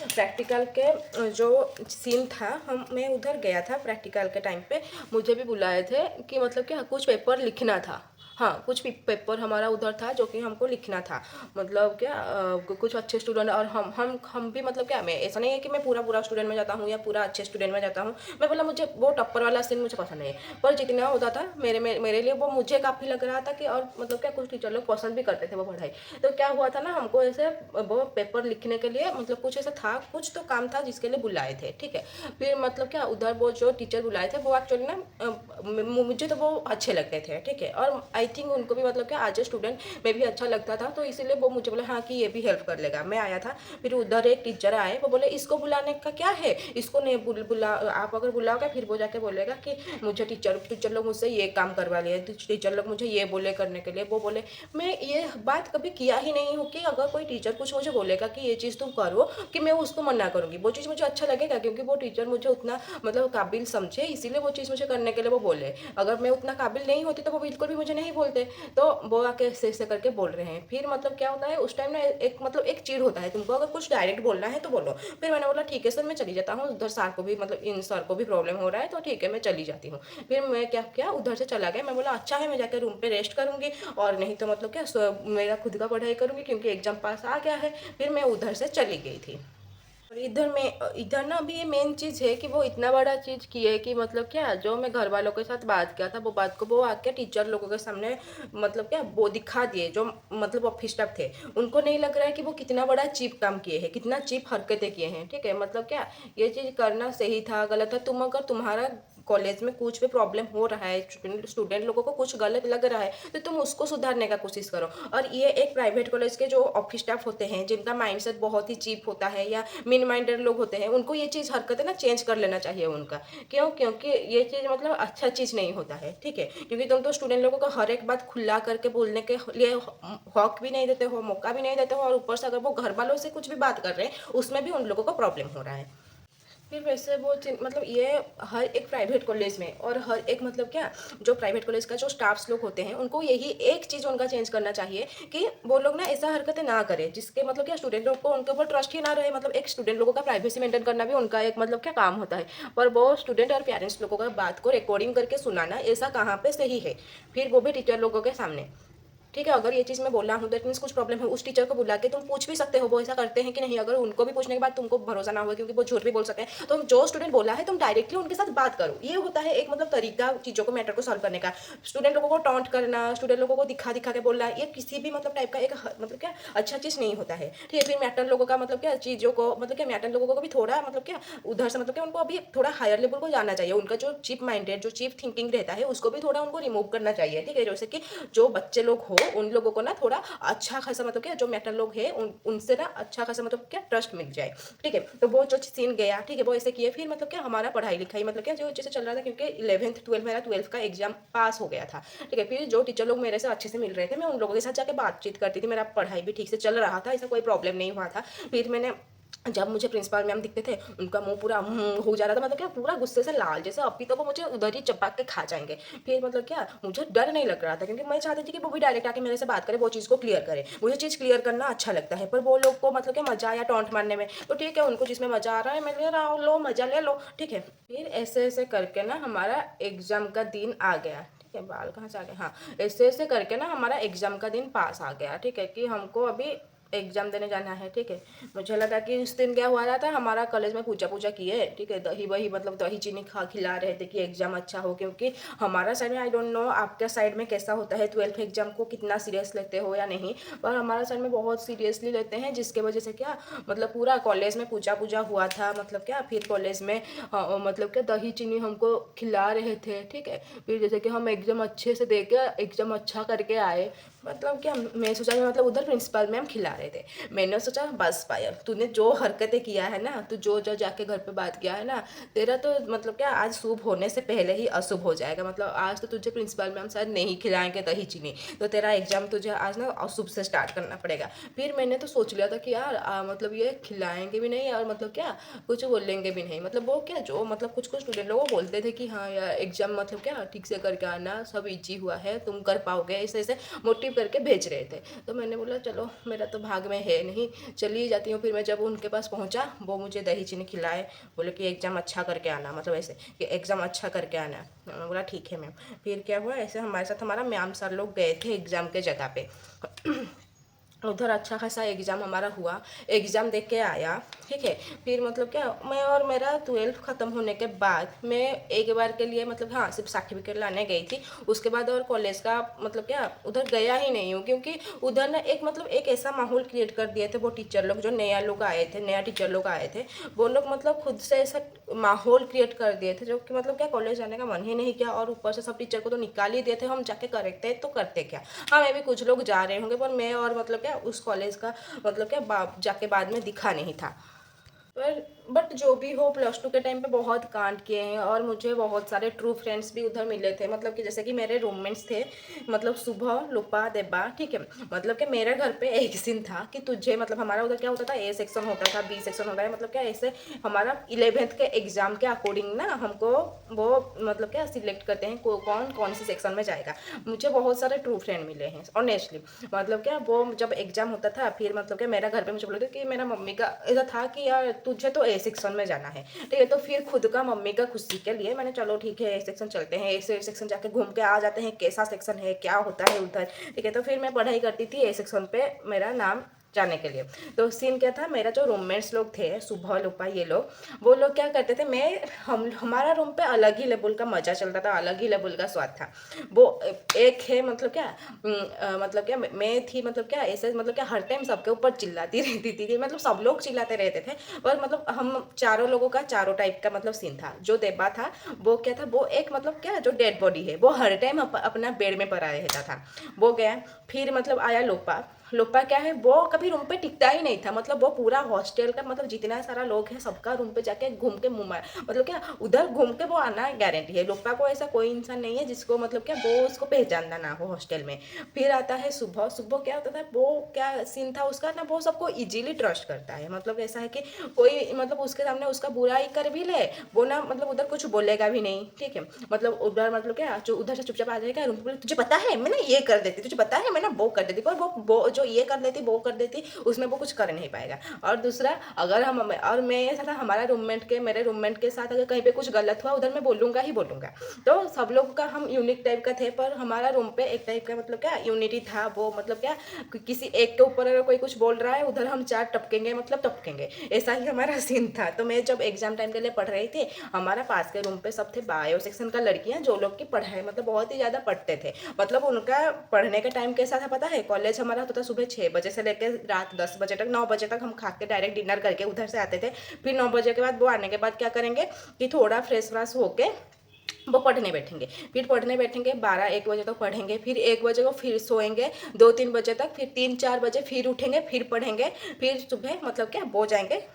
प्रैक्टिकल के जो सीन था, हम मैं उधर गया था प्रैक्टिकल के टाइम पे, मुझे भी बुलाए थे कि मतलब क्या कुछ पेपर लिखना था। हाँ कुछ पेपर हमारा उधर था जो कि हमको लिखना था, मतलब क्या कुछ अच्छे स्टूडेंट, और हम भी मतलब क्या, मैं ऐसा नहीं है कि मैं पूरा पूरा स्टूडेंट में जाता हूँ या पूरा अच्छे स्टूडेंट में जाता हूँ, मैं बोला मुझे वो टप्पर वाला सीन मुझे पसंद नहीं है, पर जितना होता था मेरे लिए वो मुझे काफ़ी लग रहा था कि, और मतलब क्या कुछ टीचर लोग पसंद भी करते थे वो पढ़ाई। तो क्या हुआ था ना, हमको ऐसे वो पेपर लिखने के लिए मतलब कुछ ऐसा था, कुछ तो काम था जिसके लिए बुलाए थे, ठीक है। फिर मतलब क्या उधर वो जो टीचर बुलाए थे वो एक्चुअली ना मुझे तो वो अच्छे लगते थे, ठीक है, और आई थिंक उनको भी मतलब क्या एज ए स्टूडेंट में भी अच्छा लगता था, तो इसीलिए वो मुझे बोले हाँ कि ये भी हेल्प कर लेगा। मैं आया था, फिर उधर एक टीचर आए, वो बोले इसको बुलाने का क्या है, इसको नहीं बुला, आप अगर बुलाओगे फिर वो जाके बोलेगा कि मुझे टीचर लोग मुझसे ये काम करवा लिए, टीचर लोग मुझे ये बोले करने के लिए, वो बोले। मैं ये बात कभी किया ही नहीं हूँ कि अगर कोई टीचर कुछ मुझे बोलेगा कि ये चीज़ तुम करो कि मैं उसको मना करूँगी, वो चीज़ मुझे अच्छा लगेगा, क्योंकि वो टीचर मुझे उतना मतलब काबिल समझे, इसीलिए वो चीज़ मुझे करने के लिए वो बोले। अगर मैं उतना काबिल नहीं होती तो वो बिल्कुल भी मुझे नहीं बोलते। तो वो आके ऐसे करके बोल रहे हैं। फिर मतलब क्या होता है उस टाइम ना, एक मतलब एक चिढ़ होता है, तुमको अगर कुछ डायरेक्ट बोलना है तो बोलो। फिर मैंने बोला ठीक है सर मैं चली जाता हूँ, उधर सर को भी मतलब इन सर को भी प्रॉब्लम हो रहा है, तो ठीक है मैं चली जाती हूँ। फिर मैं क्या किया, उधर से चला गया। मैं बोला अच्छा है, मैं जाकर रूम पे रेस्ट करूँगी, और नहीं तो मतलब क्या मेरा खुद का पढ़ाई करूँगी, क्योंकि एग्जाम पास आ गया है। फिर मैं उधर से चली गई थी। और इधर ना अभी ये मेन चीज़ है कि वो इतना बड़ा चीज़ किए कि मतलब क्या जो मैं घर वालों के साथ बात किया था वो बात को वो आके टीचर लोगों के सामने मतलब क्या वो दिखा दिए, जो मतलब ऑफिस स्टाफ थे उनको नहीं लग रहा है कि वो कितना बड़ा चीप काम किए हैं, कितना चीप हरकतें किए हैं, ठीक है। मतलब क्या ये चीज़ करना सही था गलत था, तुम अगर तुम्हारा कॉलेज में कुछ भी प्रॉब्लम हो रहा है, स्टूडेंट लोगों को कुछ गलत लग रहा है, तो तुम उसको सुधारने का कोशिश करो। और ये एक प्राइवेट कॉलेज के जो ऑफिस स्टाफ होते हैं जिनका माइंडसेट बहुत ही चीप होता है या मिन माइंडेड लोग होते हैं, उनको ये चीज़ हरकतें ना चेंज कर लेना चाहिए उनका। क्यों? क्योंकि ये चीज़ मतलब अच्छा चीज़ नहीं होता है, ठीक है। क्योंकि तुम तो स्टूडेंट लोगों को हर एक बात खुला करके बोलने के लिए हक भी नहीं देते हो, मौका भी नहीं देते हो, और ऊपर से अगर वो घर वालों से कुछ भी बात कर रहे हैं उसमें भी उन लोगों को प्रॉब्लम हो रहा है। फिर वैसे वो मतलब ये हर एक प्राइवेट कॉलेज में, और हर एक मतलब क्या जो प्राइवेट कॉलेज का जो स्टाफ्स लोग होते हैं उनको यही एक चीज़ उनका चेंज करना चाहिए कि वो लोग ना ऐसा हरकतें ना करें जिसके मतलब क्या स्टूडेंट लोग को उनके ऊपर ट्रस्ट ही ना रहे। मतलब एक स्टूडेंट लोगों का प्राइवेसी मेंटेन करना भी उनका एक मतलब क्या काम होता है, पर वो स्टूडेंट और पेरेंट्स लोगों का बात को रिकॉर्डिंग करके सुनाना ऐसा कहाँ पे सही है, फिर वो भी टीचर लोगों के सामने। ठीक है, अगर ये चीज़ मैं बोला हूँ दैट मीन्स कुछ प्रॉब्लम है, उस टीचर को बुला के तुम पूछ भी सकते हो वो ऐसा करते हैं कि नहीं। अगर उनको भी पूछने के बाद तुमको भरोसा ना हुआ क्योंकि वो झूठ भी बोल सकते हैं, तो जो स्टूडेंट बोला है तुम डायरेक्टली उनके साथ बात करो। ये होता है एक मतलब तरीका चीज़ों को मैटर को सॉल्व करने का। स्टूडेंट लोगों को टॉन्ट करना, स्टूडेंट लोगों को दिखा दिखा के बोलना, ये किसी भी मतलब टाइप का एक मतलब क्या अच्छा चीज़ नहीं होता है। ठीक है, फिर मैटर लोगों का मतलब क्या चीज़ों को मतलब क्या मैटर लोगों को भी थोड़ा मतलब क्या उधर से मतलब क्या उनको अभी थोड़ा हायर लेवल को जाना चाहिए। उनका जो चीप माइंडेड जो चीप थिंकिंग रहता है उसको भी थोड़ा उनको रिमूव करना चाहिए। ठीक है, जैसे कि जो बच्चे लोग हो उन लोगों को ना थोड़ा अच्छा खासा मतलब क्या जो मैटर लोग हैं उनसे ना अच्छा खासा मतलब क्या ट्रस्ट मिल जाए, ठीक है। तो वो जो सीन गया, ठीक है, वो ऐसे किए। फिर मतलब क्या हमारा पढ़ाई लिखाई मतलब क्या जो जैसे चल रहा था, क्योंकि 11th 12 मेरा 12th का एग्जाम पास हो गया था, ठीक है। फिर जो टीचर लोग मेरे से अच्छे से मिल रहे थे, मैं उन लोगों के साथ जाके बातचीत करती थी, मेरा पढ़ाई भी ठीक से चल रहा था, ऐसा कोई प्रॉब्लम नहीं हुआ था। फिर मैंने जब मुझे प्रिंसिपल मैम दिखते थे, उनका मुंह पूरा हो जा रहा था, मतलब क्या पूरा गुस्से से लाल, जैसे अभी तो वो मुझे उधर ही चपक के खा जाएंगे। फिर मतलब क्या मुझे डर नहीं लग रहा था, क्योंकि मैं चाहती थी कि वो भी डायरेक्ट आके मेरे से बात करे, वो चीज़ को क्लियर करे। मुझे चीज़ क्लियर करना अच्छा लगता है, पर वो लोग को मतलब क्या मजा आया टॉन्ट मारने में, तो ठीक है, उनको जिसमें मजा आ रहा है मैं ले रहा हूँ, लो मजा ले लो, ठीक है। फिर ऐसे ऐसे करके ना हमारा एग्जाम का दिन आ गया, ठीक है। बाल कहाँ से आ गए, हाँ, ऐसे ऐसे करके ना हमारा एग्जाम का दिन पास आ गया, ठीक है, कि हमको अभी एग्जाम देने जाना है, ठीक है। मुझे लगा कि उस दिन क्या हुआ रहा था, हमारा कॉलेज में पूजा पूजा किए, ठीक है, दही वही मतलब दही चीनी खिला रहे थे कि एग्जाम अच्छा हो, क्योंकि हमारा साइड में, आई डोंट नो आपके साइड में कैसा होता है, 12th एग्जाम को कितना सीरियस लेते हो या नहीं, पर हमारा साइड में बहुत सीरियसली लेते हैं, जिसके वजह से क्या मतलब पूरा कॉलेज में पूजा पूजा हुआ था, मतलब क्या फिर कॉलेज में मतलब क्या दही चीनी हमको खिला रहे थे, ठीक है। फिर जैसे कि हम एग्जाम अच्छे से दे के एग्जाम अच्छा करके आए, मतलब क्या मैं सोचा कि मतलब उधर प्रिंसिपल मैम खिला रहे थे, मैंने सोचा बस पायल, तूने जो हरकतें किया है ना, तू जो जो जाके घर पे बात किया है ना, तेरा तो मतलब क्या आज शुभ होने से पहले ही अशुभ हो जाएगा, मतलब आज तो तुझे प्रिंसिपल मैम शायद नहीं खिलाएंगे दही चीनी, तो तेरा एग्जाम तुझे आज ना अशुभ से स्टार्ट करना पड़ेगा। फिर मैंने तो सोच लिया था कि यार मतलब ये खिलाएंगे भी नहीं और मतलब क्या कुछ बोलेंगे भी नहीं, मतलब वो क्या जो मतलब कुछ कुछ स्टूडेंट लोग बोलते थे कि हाँ यार एग्जाम मतलब क्या ठीक से करके आना, सब इजी हुआ है, तुम कर पाओगे, ऐसे ऐसे मोटिव करके भेज रहे थे। तो मैंने बोला चलो मेरा तो भाग में है नहीं, चली जाती हूँ। फिर मैं जब उनके पास पहुँचा, वो मुझे दही चीनी खिलाए, बोले कि एग्ज़ाम अच्छा करके आना, मतलब ऐसे कि एग्ज़ाम अच्छा करके आना। मैंने बोला ठीक है मैम। फिर क्या हुआ, ऐसे हमारे साथ हमारा मैम सर लोग गए थे एग्ज़ाम के जगह पे उधर अच्छा खासा एग्ज़ाम हमारा हुआ, एग्ज़ाम देख के आया, ठीक है। फिर मतलब क्या मैं और मेरा 12th ख़त्म होने के बाद मैं एक बार के लिए मतलब हाँ सिर्फ सर्टिफिकेट लाने गई थी, उसके बाद और कॉलेज का मतलब क्या उधर गया ही नहीं हूँ, क्योंकि उधर ना एक मतलब एक ऐसा माहौल क्रिएट कर दिए थे वो टीचर लोग, जो नया लोग आए थे, नया टीचर लोग आए थे, वो लोग मतलब खुद से ऐसा माहौल क्रिएट कर दिए थे जो कि मतलब क्या कॉलेज जाने का मन ही नहीं किया, और ऊपर से सब टीचर को तो निकाल ही दिए थे, हम जाके करते तो करते क्या। हाँ मैं भी कुछ लोग जा रहे होंगे, पर मैं और मतलब क्या उस कॉलेज का मतलब क्या जाके बाद में दिखा नहीं था। पर बट जो भी हो, +2 के टाइम पे बहुत कांड किए हैं, और मुझे बहुत सारे ट्रू फ्रेंड्स भी उधर मिले थे, मतलब कि जैसे कि मेरे रूममेट्स थे, मतलब सुबह, लुपा, देबा, ठीक है। मतलब कि मेरे घर पे एक सीन था कि तुझे मतलब हमारा उधर क्या होता था, ए सेक्शन होता था, बी सेक्शन होता है, मतलब क्या ऐसे हमारा 11th के एग्जाम के अकॉर्डिंग ना हमको वो मतलब क्या सिलेक्ट करते हैं कौन कौन सी सेक्शन में जाएगा। मुझे बहुत सारे ट्रू फ्रेंड मिले हैं ऑनेस्टली, मतलब क्या वो जब एग्जाम होता था, फिर मतलब क्या मेरा घर पे मुझे बोलते कि मेरा मम्मी का ऐसा था कि यार तुझे तो ए सेक्शन में जाना है, ठीक है। तो फिर खुद का मम्मी का खुशी के लिए मैंने चलो ठीक है ए सेक्शन चलते हैं, ए सेक्शन जाके घूम के आ जाते हैं, कैसा सेक्शन है क्या होता है उधर, ठीक है। तो फिर मैं पढ़ाई करती थी ए सेक्शन पे मेरा नाम जाने के लिए। तो सीन क्या था, मेरा जो रूममेट्स लोग थे, सुबह लुपा ये लोग, वो लोग क्या करते थे, हमारा रूम पे अलग ही लेवल का मज़ा चलता था, अलग ही लेवल का स्वाद था। वो एक है मतलब क्या मतलब क्या मैं थी मतलब क्या ऐसे मतलब क्या हर टाइम सबके ऊपर चिल्लाती रहती थी कि मतलब सब लोग चिल्लाते रहते थे, पर मतलब हम चारों लोगों का चारों टाइप का मतलब सीन था। जो देबा था वो क्या था, वो एक मतलब क्या जो डेड बॉडी है, वो हर टाइम अपना बेड में पड़ा रहता था, वो गया। फिर मतलब आया लोपा, लोपा क्या है, वो कभी रूम पे टिकता ही नहीं था, मतलब वो पूरा हॉस्टल का मतलब जितना सारा लोग है सबका रूम पे जाके घूम के मुंह मार मतलब क्या उधर घूम के वो आना गारंटी है। लोपा को ऐसा कोई इंसान नहीं है जिसको मतलब क्या वो उसको पहचानना ना हो हॉस्टल में। फिर आता है सुबह, सुबह क्या होता था, वो क्या सीन था उसका ना, वो सबको इजीली ट्रस्ट करता है, मतलब ऐसा है कि कोई मतलब उसके सामने उसका बुराई कर भी ले, वो ना मतलब उधर कुछ बोलेगा भी नहीं, ठीक है। मतलब उधर मतलब क्या जो उधर से चुपचाप आ जाएगा रूम पे, तुझे पता है मैं ना ये कर देती, तुझे पता है मैं ना वो कर देती, पर वो जो ये कर लेती वो कर देती, उसमें वो कुछ कर नहीं पाएगा। और दूसरा, अगर हम और मैं ऐसा था, हमारा मेरे रूममेट के साथ अगर कहीं पे कुछ गलत हुआ उधर मैं बोलूँगा ही बोलूँगा। तो सब लोग का हम यूनिक टाइप का थे, पर हमारा रूम पे एक टाइप का मतलब क्या यूनिटी था, वो मतलब क्या किसी एक के ऊपर अगर कोई कुछ बोल रहा है उधर हम चार टपकेंगे, मतलब टपकेंगे, ऐसा ही हमारा सीन था। तो मैं जब एग्जाम टाइम के लिए पढ़ रही थी, हमारा पास के रूम पे सब थे बायो सेक्शन का लड़कियां, जो लोग की पढ़ाई मतलब बहुत ही ज़्यादा पढ़ते थे, मतलब उनका पढ़ने का टाइम कैसा था पता है, कॉलेज हमारा होता था सुबह 6 बजे से लेकर रात 10 बजे तक, 9 बजे तक हम खा के डायरेक्ट डिनर करके उधर से आते थे। फिर 9 बजे के बाद वो आने के बाद क्या करेंगे कि थोड़ा फ्रेश व्रेश होके वो पढ़ने बैठेंगे, फिर पढ़ने बैठेंगे 12-1 बजे तक पढ़ेंगे, फिर 1 बजे को फिर सोएंगे 2-3 बजे तक, फिर 3-4 बजे फिर उठेंगे, फिर पढ़ेंगे, फिर सुबह मतलब क्या वो जाएंगे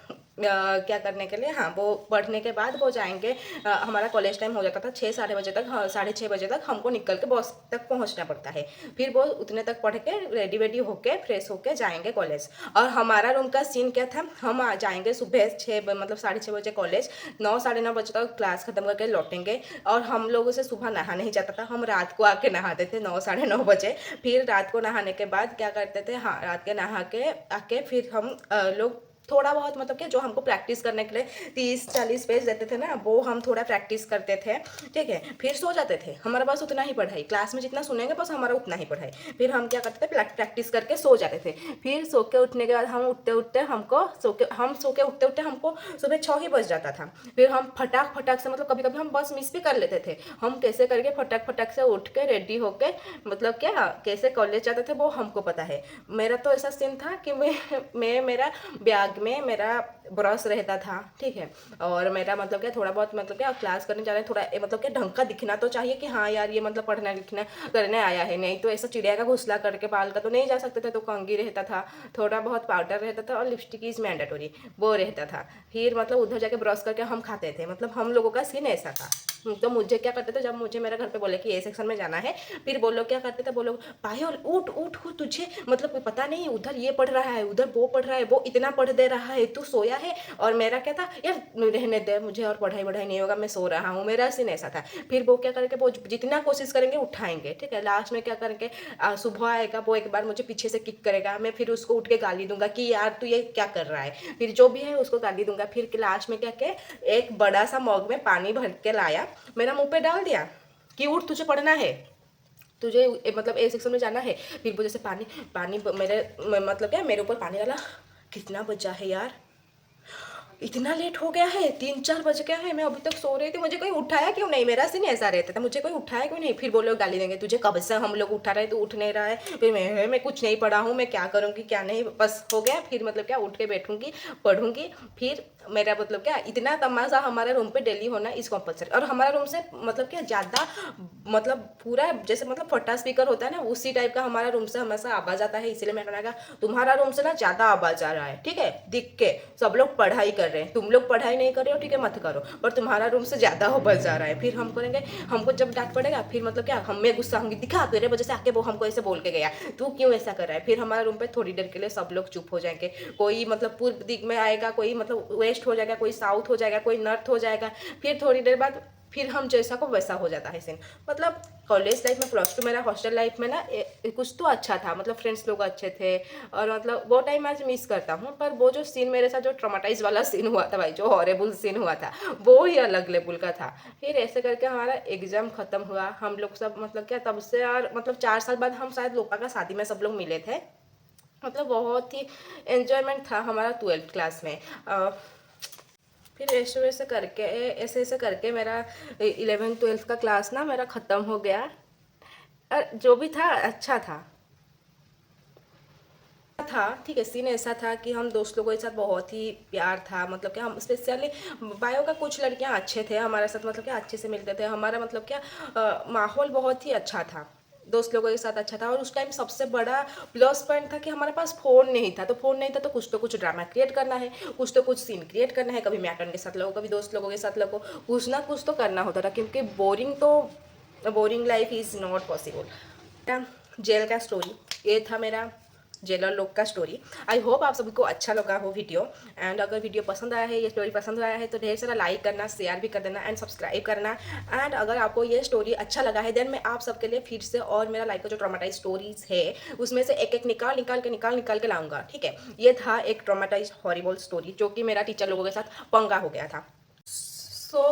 क्या करने के लिए, हाँ वो पढ़ने के बाद वो जाएंगे। हमारा कॉलेज टाइम हो जाता था 6 साढ़े बजे तक, हाँ 6:30 बजे तक हमको निकल के बस तक पहुंचना पड़ता है। फिर वो उतने तक पढ़ के रेडी वेडी होके फ्रेश होके जाएंगे कॉलेज। और हमारा रूम का सीन क्या था, हम आ जाएंगे सुबह 6 मतलब 6:30 बजे कॉलेज, 9-9:30 बजे तक क्लास खत्म करके लौटेंगे। और हम लोगों से सुबह नहा नहीं जाता था, हम रात को आके नहाते थे 9-9:30 बजे। फिर रात को नहाने के बाद क्या करते थे, हाँ रात के नहा के आके फिर हम लोग थोड़ा बहुत मतलब कि जो हमको प्रैक्टिस करने के लिए 30-40 पेज देते थे ना, वो हम थोड़ा प्रैक्टिस करते थे, ठीक है। फिर सो जाते थे, हमारे पास उतना ही पढ़ाई, क्लास में जितना सुनेंगे बस हमारा उतना ही पढ़ाई। फिर हम क्या करते थे, प्रैक्टिस करके सो जाते थे। फिर सो के उठने के बाद हम उठते उठते हमको सो के उठते उठते हमको सुबह 6 ही बज जाता था। फिर हम फटाक फटाक से मतलब कभी कभी हम बस मिस भी कर लेते थे, हम कैसे करके फटाक फटाक से उठ के रेडी होके मतलब क्या कैसे कॉलेज जाते थे वो हमको पता है। मेरा तो ऐसा सीन था कि मैं मेरा बैग में मेरा ब्रश रहता था, ठीक है। और मेरा मतलब क्या थोड़ा बहुत मतलब क्या क्लास करने जा रहे हैं, थोड़ा मतलब क्या ढंग का दिखना तो चाहिए कि हाँ यार ये मतलब पढ़ना लिखना करने आया है, नहीं तो ऐसा चिड़िया का घोंसला करके बाल का तो नहीं जा सकते थे। तो कंघी रहता था, थोड़ा बहुत पाउडर रहता था, और लिपस्टिक इज मैंडेटरी वो रहता था। फिर मतलब उधर जाके ब्रश करके हम खाते थे, मतलब हम लोगों का सीन ऐसा था। तो मुझे क्या करते थे, जब मुझे मेरे घर पे बोले कि ए सेक्शन में जाना है, फिर वो लोग क्या करते थे, वो लोग पायल उठ उठ उठ, तुझे मतलब पता नहीं उधर ये पढ़ रहा है, उधर वो पढ़ रहा है, वो इतना पढ़ दे रहा है, तू सोया है। और मेरा क्या था, यार रहने दे मुझे, और पढ़ाई वढ़ाई नहीं होगा, मैं सो रहा हूँ, मेरा सीन ऐसा था। फिर वो क्या करेंगे, वो जितना कोशिश करेंगे उठाएंगे, ठीक है। लास्ट में क्या करेंगे, सुबह आएगा वो एक बार मुझे पीछे से किक करेगा, मैं फिर उसको उठ के गाली दूंगा कि यार तू ये क्या कर रहा है, फिर जो भी है उसको गाली दूंगा। फिर लास्ट में क्या के एक बड़ा सा मग में पानी भर के लाया, मेरा मुंह पे डाल दिया कि उठ तुझे पढ़ना है, तुझे मतलब ए सेक्शन में जाना है। फिर वो जैसे पानी पानी मेरे मतलब क्या मेरे ऊपर पानी डाला। कितना बजा है यार, इतना लेट हो गया है, 3-4 बज गया है, मैं अभी तक सो रही थी, मुझे कोई उठाया क्यों नहीं। मेरा सीन ऐसा रहता था, मुझे कोई उठाया क्यों नहीं। फिर वो लोग गाली देंगे, तुझे कब से हम लोग उठा रहे तो उठ नहीं रहा है। फिर मैं कुछ नहीं पढ़ा हूँ, मैं क्या करूँगी क्या नहीं, बस हो गया। फिर मतलब क्या उठ के बैठूंगी पढ़ूंगी। फिर मेरा मतलब क्या इतना तमाशा हमारे रूम पे डेली होना इस कंपल्सरी। और हमारा रूम से मतलब क्या ज़्यादा मतलब पूरा जैसे मतलब फटा स्पीकर होता है ना, उसी टाइप का हमारा रूम से हमेशा आवाज़ आता है। इसीलिए मैंने कहा तुम्हारा रूम से ना ज़्यादा आवाज़ आ रहा है, ठीक है, दिख के सब लोग पढ़ाई कर रहे हैं, तुम लोग पढ़ाई नहीं कर रहे हो, ठीक है मत करो, पर तुम्हारा रूम से ज़्यादा आवाज़ आ रहा है। फिर हम करेंगे, हमको जब डांट पड़ेगा फिर मतलब क्या हमें गुस्सा होंगी, दिखा तेरे वजह से आके वो हमको ऐसे बोल के गया, तू क्यों ऐसा कर रहा है। फिर हमारे रूम पे थोड़ी देर के लिए सब लोग चुप हो जाएंगे, कोई मतलब पूर्व दिग में आएगा, कोई मतलब वेस्ट हो जाएगा, कोई साउथ हो जाएगा, कोई नॉर्थ हो जाएगा। फिर थोड़ी देर बाद फिर हम जैसा को वैसा हो जाता है सीन। मतलब कॉलेज लाइफ में प्लस टू मेरा हॉस्टल लाइफ में ना कुछ तो अच्छा था, मतलब फ्रेंड्स लोग अच्छे थे, और मतलब वो टाइम आज मिस करता हूँ। पर वो जो सीन मेरे साथ जो ट्रॉमेटाइज वाला सीन हुआ था भाई, जो हॉरेबल सीन हुआ था, वो ही अलग लेवल का था। फिर ऐसे करके हमारा एग्जाम खत्म हुआ, हम लोग सब मतलब क्या तब से और मतलब 4 साल बाद हम शायद लोपा का शादी में सब लोग मिले थे। मतलब बहुत ही एन्जॉयमेंट था हमारा 12th क्लास में। फिर ऐसे ऐसे करके मेरा 11th-12th का क्लास ना मेरा ख़त्म हो गया। और जो भी था अच्छा था, ठीक है। सीन ऐसा था कि हम दोस्त लोगों के साथ बहुत ही प्यार था, मतलब क्या हम स्पेशली बायो का कुछ लड़कियां अच्छे थे हमारे साथ, मतलब क्या अच्छे से मिलते थे, हमारा मतलब क्या माहौल बहुत ही अच्छा था, दोस्त लोगों के साथ अच्छा था। और उस टाइम सबसे बड़ा प्लस पॉइंट था कि हमारे पास फ़ोन नहीं था, तो कुछ ड्रामा क्रिएट करना है, कुछ तो कुछ सीन क्रिएट करना है, कभी मैटन के साथ लगो, कभी दोस्त लोगों के साथ लगो, कुछ ना कुछ तो करना होता था, क्योंकि boring life is not possible. जेल का स्टोरी ये था मेरा, जेलर लोग का स्टोरी। आई होप आप सभी को अच्छा लगा हो वीडियो। एंड अगर वीडियो पसंद आया है, ये स्टोरी पसंद आया है, तो ढेर सारा लाइक करना, शेयर भी कर देना एंड सब्सक्राइब करना। एंड अगर आपको ये स्टोरी अच्छा लगा है, देन मैं आप सबके लिए फिर से और मेरा लाइफ का जो ट्रॉमेटाइज स्टोरीज है उसमें से एक एक निकाल के लाऊंगा, ठीक है। ये था एक ट्रॉमेटाइज हॉरिबल स्टोरी जो कि मेरा टीचर लोगों के साथ पंगा हो गया था।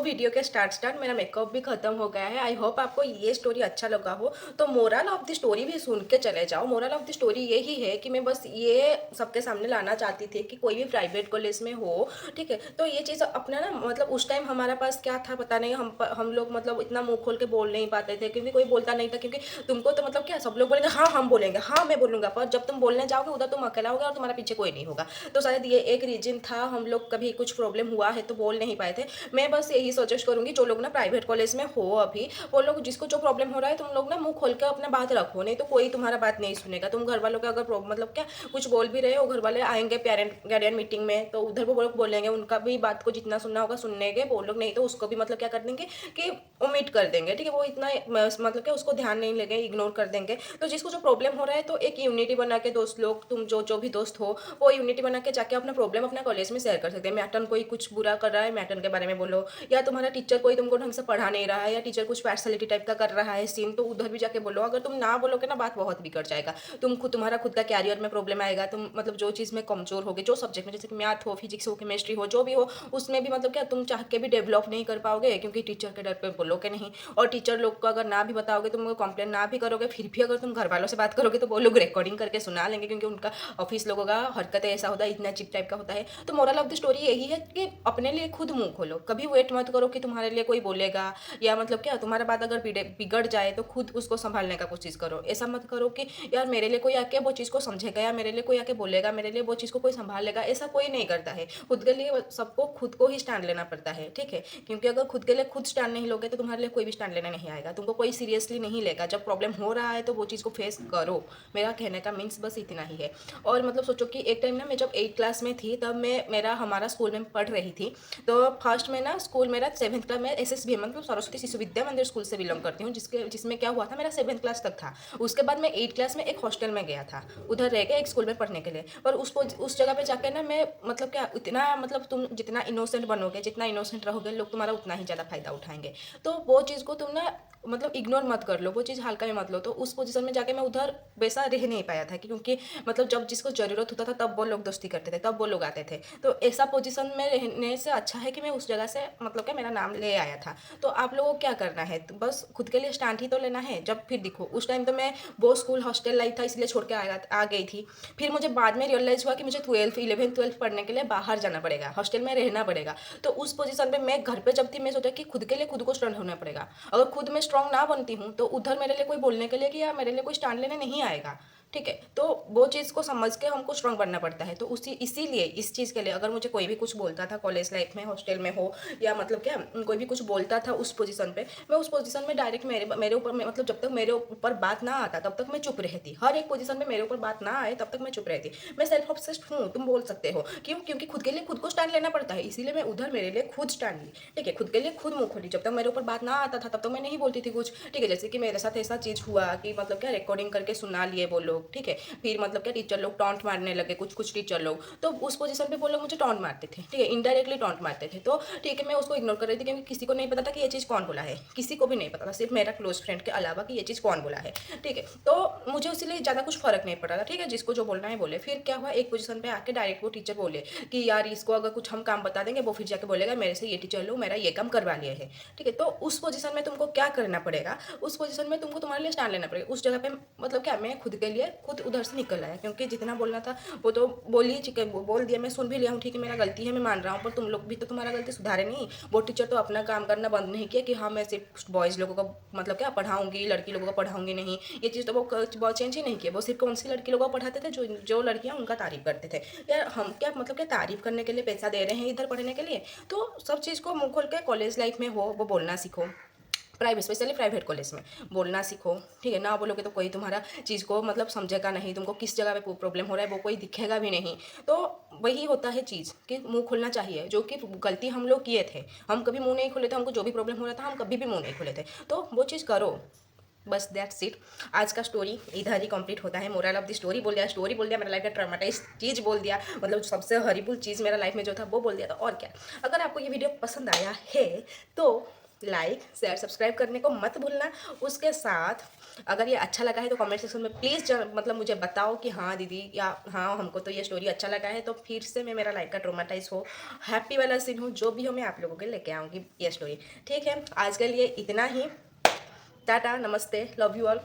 वीडियो के स्टार्ट मेरा मेकअप भी खत्म हो गया है। आई होप आपको ये स्टोरी अच्छा लगा हो। तो मोरल ऑफ द स्टोरी भी सुन के चले जाओ। मोरल ऑफ द स्टोरी यही है कि मैं बस ये सबके सामने लाना चाहती थी कि कोई भी प्राइवेट कॉलेज में हो, ठीक है, तो ये चीज़ अपना ना मतलब उस टाइम हमारे पास क्या था पता नहीं, हम लोग मतलब इतना मुंह खोल के बोल नहीं पाते थे, क्योंकि कोई बोलता नहीं था। क्योंकि तुमको तो मतलब क्या सब लोग बोलेंगे हाँ हम बोलेंगे, हाँ मैं बोलूँगा, पर जब तुम बोलने जाओगे उधर तुम अकेला होगा और तुम्हारा पीछे कोई नहीं होगा। तो शायद ये एक रीजन था, हम लोग कभी कुछ प्रॉब्लम हुआ है तो बोल नहीं पाए थे। मैं बस बस यही सजेस्ट करूँगी, जो लोग ना प्राइवेट कॉलेज में हो अभी, वो लोग जिसको जो प्रॉब्लम हो रहा है, तुम लोग ना मुँह खोल के अपना बात रखो, नहीं तो कोई तुम्हारा बात नहीं सुनेगा। तुम घर वालों का अगर मतलब क्या कुछ बोल भी रहे हो, घर वाले आएंगे पेरेंट गार्डियन मीटिंग में, तो उधर वो लोग बोलेंगे, उनका भी बात को जितना सुनना होगा सुनने वो लोग, नहीं तो उसको भी मतलब क्या कर देंगे कि ओमिट कर देंगे, ठीक है। वो इतना मतलब क्या उसको ध्यान नहीं लेंगे, इग्नोर कर देंगे। तो जिसको जो प्रॉब्लम हो रहा है, तो एक यूनिटी बना के दोस्त लोग, तुम जो जो भी दोस्त हो, वो यूनिटी बना के जाके अपना प्रॉब्लम अपना कॉलेज में शेयर कर सकते हैं। मैटन कोई कुछ बुरा कर रहा है, मैटन के बारे में बोलो, या तुम्हारा टीचर कोई तुमको ढंग से पढ़ा नहीं रहा है, या टीचर कुछ पार्शलिटी टाइप का कर रहा है सीन, तो उधर भी जाके बोलो। अगर तुम ना बोलोगे ना, बात बहुत बिगड़ जाएगा। तुम्हारा खुद का कैरियर में प्रॉब्लम आएगा। तुम मतलब जो चीज़ में कमजोर होगे, जो सब्जेक्ट में, जैसे कि मैथ हो, फिजिक्स हो, केमिस्ट्री हो, जो भी हो, उसमें भी मतलब क्या तुम चाह के भी डेवलप नहीं कर पाओगे, क्योंकि टीचर के डर पे बोलोगे नहीं। और टीचर लोग को अगर ना भी बताओगे, तुम कंप्लेन ना भी करोगे, फिर भी अगर तुम घर वालों से बात करोगे, तो वो लोग रिकॉर्डिंग करके सुना लेंगे, क्योंकि उनका ऑफिस लोगों का हरकतें ऐसा होता है, इतना चिप टाइप का होता है। तो मोरल ऑफ द स्टोरी यही है कि अपने लिए खुद मुंह खोलो। कभी वेट मत करो कि तुम्हारे लिए कोई बोलेगा, या मतलब क्या तुम्हारा बात अगर बिगड़ जाए तो खुद उसको संभालने का कोशिश करो। ऐसा मत करो कि यार मेरे लिए कोई आके वो चीज़ को समझेगा, या मेरे लिए कोई आके बोलेगा, मेरे लिए वो चीज़ को कोई संभाल लेगा। ऐसा कोई नहीं करता है। खुद के लिए सबको खुद को ही स्टैंड लेना पड़ता है, ठीक है। क्योंकि अगर खुद के लिए खुद स्टैंड नहीं लोगे, तो तुम्हारे लिए कोई भी स्टैंड लेने नहीं आएगा, तुमको कोई सीरियसली नहीं लेगा। जब प्रॉब्लम हो रहा है तो वो चीज़ को फेस करो। मेरा कहने का मीन्स बस इतना ही है। और मतलब सोचो कि एक टाइम ना, मैं जब 8th क्लास में थी, तब मैं हमारा स्कूल में पढ़ रही थी। तो फर्स्ट में ना स्कूल मेरा 7th क्लास में SSB मतलब सरस्वती शिशु विद्या मंदिर स्कूल से बिलोंग करती हूँ, जिसमें क्या हुआ था, मेरा 7th क्लास तक था। उसके बाद मैं 8th क्लास में एक हॉस्टल में गया था, उधर रह गया एक स्कूल में पढ़ने के लिए। पर उस जगह पे जाकर ना मैं मतलब क्या इतना मतलब तुम जितना इनोसेंट बनोगे, जितना इनोसेंट रहोगे, लोग तुम्हारा उतना ही ज़्यादा फायदा उठाएंगे। तो वो चीज़ को तुम ना मतलब इग्नोर मत कर लो, वो चीज़ हल्का में मत लो। तो उस पोजीशन में जाके मैं उधर वैसा रह नहीं पाया था, क्योंकि मतलब जब जिसको ज़रूरत होता था तब वो लोग दोस्ती करते थे, तब वो लोग आते थे। तो ऐसा पोजीशन में रहने से अच्छा है कि मैं उस जगह से मतलब क्या मेरा नाम ले आया था। तो आप लोगों को क्या करना है, तो बस खुद के लिए स्टैंड ही तो लेना है। जब फिर देखो उस टाइम तो मैं वो स्कूल हॉस्टल लाइफ था इसलिए छोड़ के आ गई थी। फिर मुझे बाद में रियलाइज़ हुआ कि मुझे 11th-12th पढ़ने के लिए बाहर जाना पड़ेगा, हॉस्टल में रहना पड़ेगा। तो उस पोजीशन पे मैं घर पे जब थी, मैं सोचा कि खुद के लिए खुद को स्ट्रांग होना पड़ेगा। अगर खुद मैं स्ट्रांग ना बनती हूँ, तो उधर मेरे लिए कोई बोलने के लिए कि या मेरे लिए कोई स्टैंड लेने नहीं आएगा, ठीक है। तो वो चीज़ को समझ के हमको स्ट्रांग बनना पड़ता है। तो इसीलिए इस चीज़ के लिए अगर मुझे कोई भी कुछ बोलता था कॉलेज लाइफ में, हॉस्टल में हो, या मतलब क्या कोई भी कुछ बोलता था उस पोजीशन पे, मैं उस पोजीशन में डायरेक्ट मेरे ऊपर मतलब जब तक मेरे ऊपर बात ना आता तब तक मैं चुप रहती। हर एक पोजीशन में मेरे ऊपर बात ना आए तब तक मैं चुप रहती। मैं सेल्फ ऑब्सेस्ड हूँ, तुम बोल सकते हो। क्यों? क्योंकि खुद के लिए खुद को स्टैंड लेना पड़ता है, इसीलिए मैं उधर मेरे लिए खुद स्टैंड ली, ठीक है। खुद के लिए खुद मुँह खोली। जब तक मेरे ऊपर बात ना आता था तब तक मैं नहीं बोलती थी कुछ, ठीक है। जैसे कि मेरे साथ ऐसा चीज़ हुआ कि मतलब क्या रिकॉर्डिंग करके सुना लिए वो लोग, ठीक है। फिर मतलब क्या टीचर लोग टॉन्ट मारने लगे, कुछ टीचर लोग, तो उस पोजीशन पे वो लोग मुझे टॉन्ट मारते थे, ठीक है, इनडायरेक्टली टॉन्ट मारते थे। तो ठीक है, मैं उसको इग्नोर कर रही थी, क्योंकि किसी को नहीं पता था कि ये चीज़ कौन बोला है, किसी को भी नहीं पता था, सिर्फ मेरा क्लोज फ्रेंड के अलावा कि ये चीज़ कौन बोला है, ठीक है। तो मुझे उसलिए ज़्यादा कुछ फर्क नहीं पड़ रहा था, ठीक है, जिसको जो बोलना है बोले। फिर क्या हुआ, एक पोजीशन पे आके डायरेक्ट वो टीचर बोले कि यार इसको अगर कुछ हम काम बता देंगे, वो फिर जाके बोलेगा मेरे से ये टीचर लोग मेरा ये काम करवा लिए है, ठीक है। तो उस पोजीशन में तुमको क्या करना पड़ेगा, उस पोजीशन में तुमको तुम्हारे लिए स्टैंड लेना पड़ेगा। उस जगह पे मतलब क्या मैं खुद के लिए खुद उधर से निकल आया, क्योंकि जितना बोलना था वो तो बोल दिया, मैं सुन भी लिया हूँ, ठीक है, मेरा गलती है, मैं मान रहा हूँ। पर तुम लोग भी तो तुम्हारा गलती सुधारे नहीं। वो टीचर तो अपना काम करना बंद नहीं किया कि हाँ मैं सिर्फ बॉयज़ लोगों को मतलब क्या पढ़ाऊंगी, लड़की लोगों को पढ़ाऊंगी नहीं, ये चीज़ तो वो चेंज ही नहीं किया। वो सिर्फ कौन सी लड़की लोगों को पढ़ाते थे, जो लड़कियाँ उनका तारीफ करते थे। यार हम क्या मतलब क्या तारीफ करने के लिए पैसा दे रहे हैं इधर पढ़ने के लिए? तो सब चीज़ को मुँह खोल के कॉलेज लाइफ में हो वो बोलना सीखो। स्पेशली प्राइवेट कॉलेज में बोलना सीखो, ठीक है। ना बोलोगे तो कोई तुम्हारा चीज़ को मतलब समझेगा नहीं, तुमको किस जगह पे प्रॉब्लम हो रहा है वो कोई दिखेगा भी नहीं। तो वही होता है चीज़ कि मुंह खोलना चाहिए, जो कि गलती हम लोग किए थे। हम कभी मुंह नहीं खोले थे, हमको जो भी प्रॉब्लम हो रहा था हम कभी भी मुंह नहीं खोले थे, तो वो चीज़ करो। बस दैट्स इट। आज का स्टोरी इधर ही कंप्लीट होता है। मोरल ऑफ द स्टोरी बोल दिया, मेरा लाइफ का ट्रॉमेटाइज चीज़ बोल दिया, मतलब सबसे हॉरिबल चीज़ मेरा लाइफ में जो था वो बोल दिया था, और क्या। अगर आपको ये वीडियो पसंद आया है तो लाइक शेयर सब्सक्राइब करने को मत भूलना। उसके साथ अगर ये अच्छा लगा है तो कमेंट सेक्शन में प्लीज़ मतलब मुझे बताओ कि हाँ दीदी, या हाँ हमको तो ये स्टोरी अच्छा लगा है, तो फिर से मैं मेरा लाइफ का ट्रोमाटाइज हो, हैप्पी वाला सीन हो, जो भी हो मैं आप लोगों के लेके आऊँगी ये स्टोरी, ठीक है। आज के लिए इतना ही। टाटा, नमस्ते, लव यू ऑल।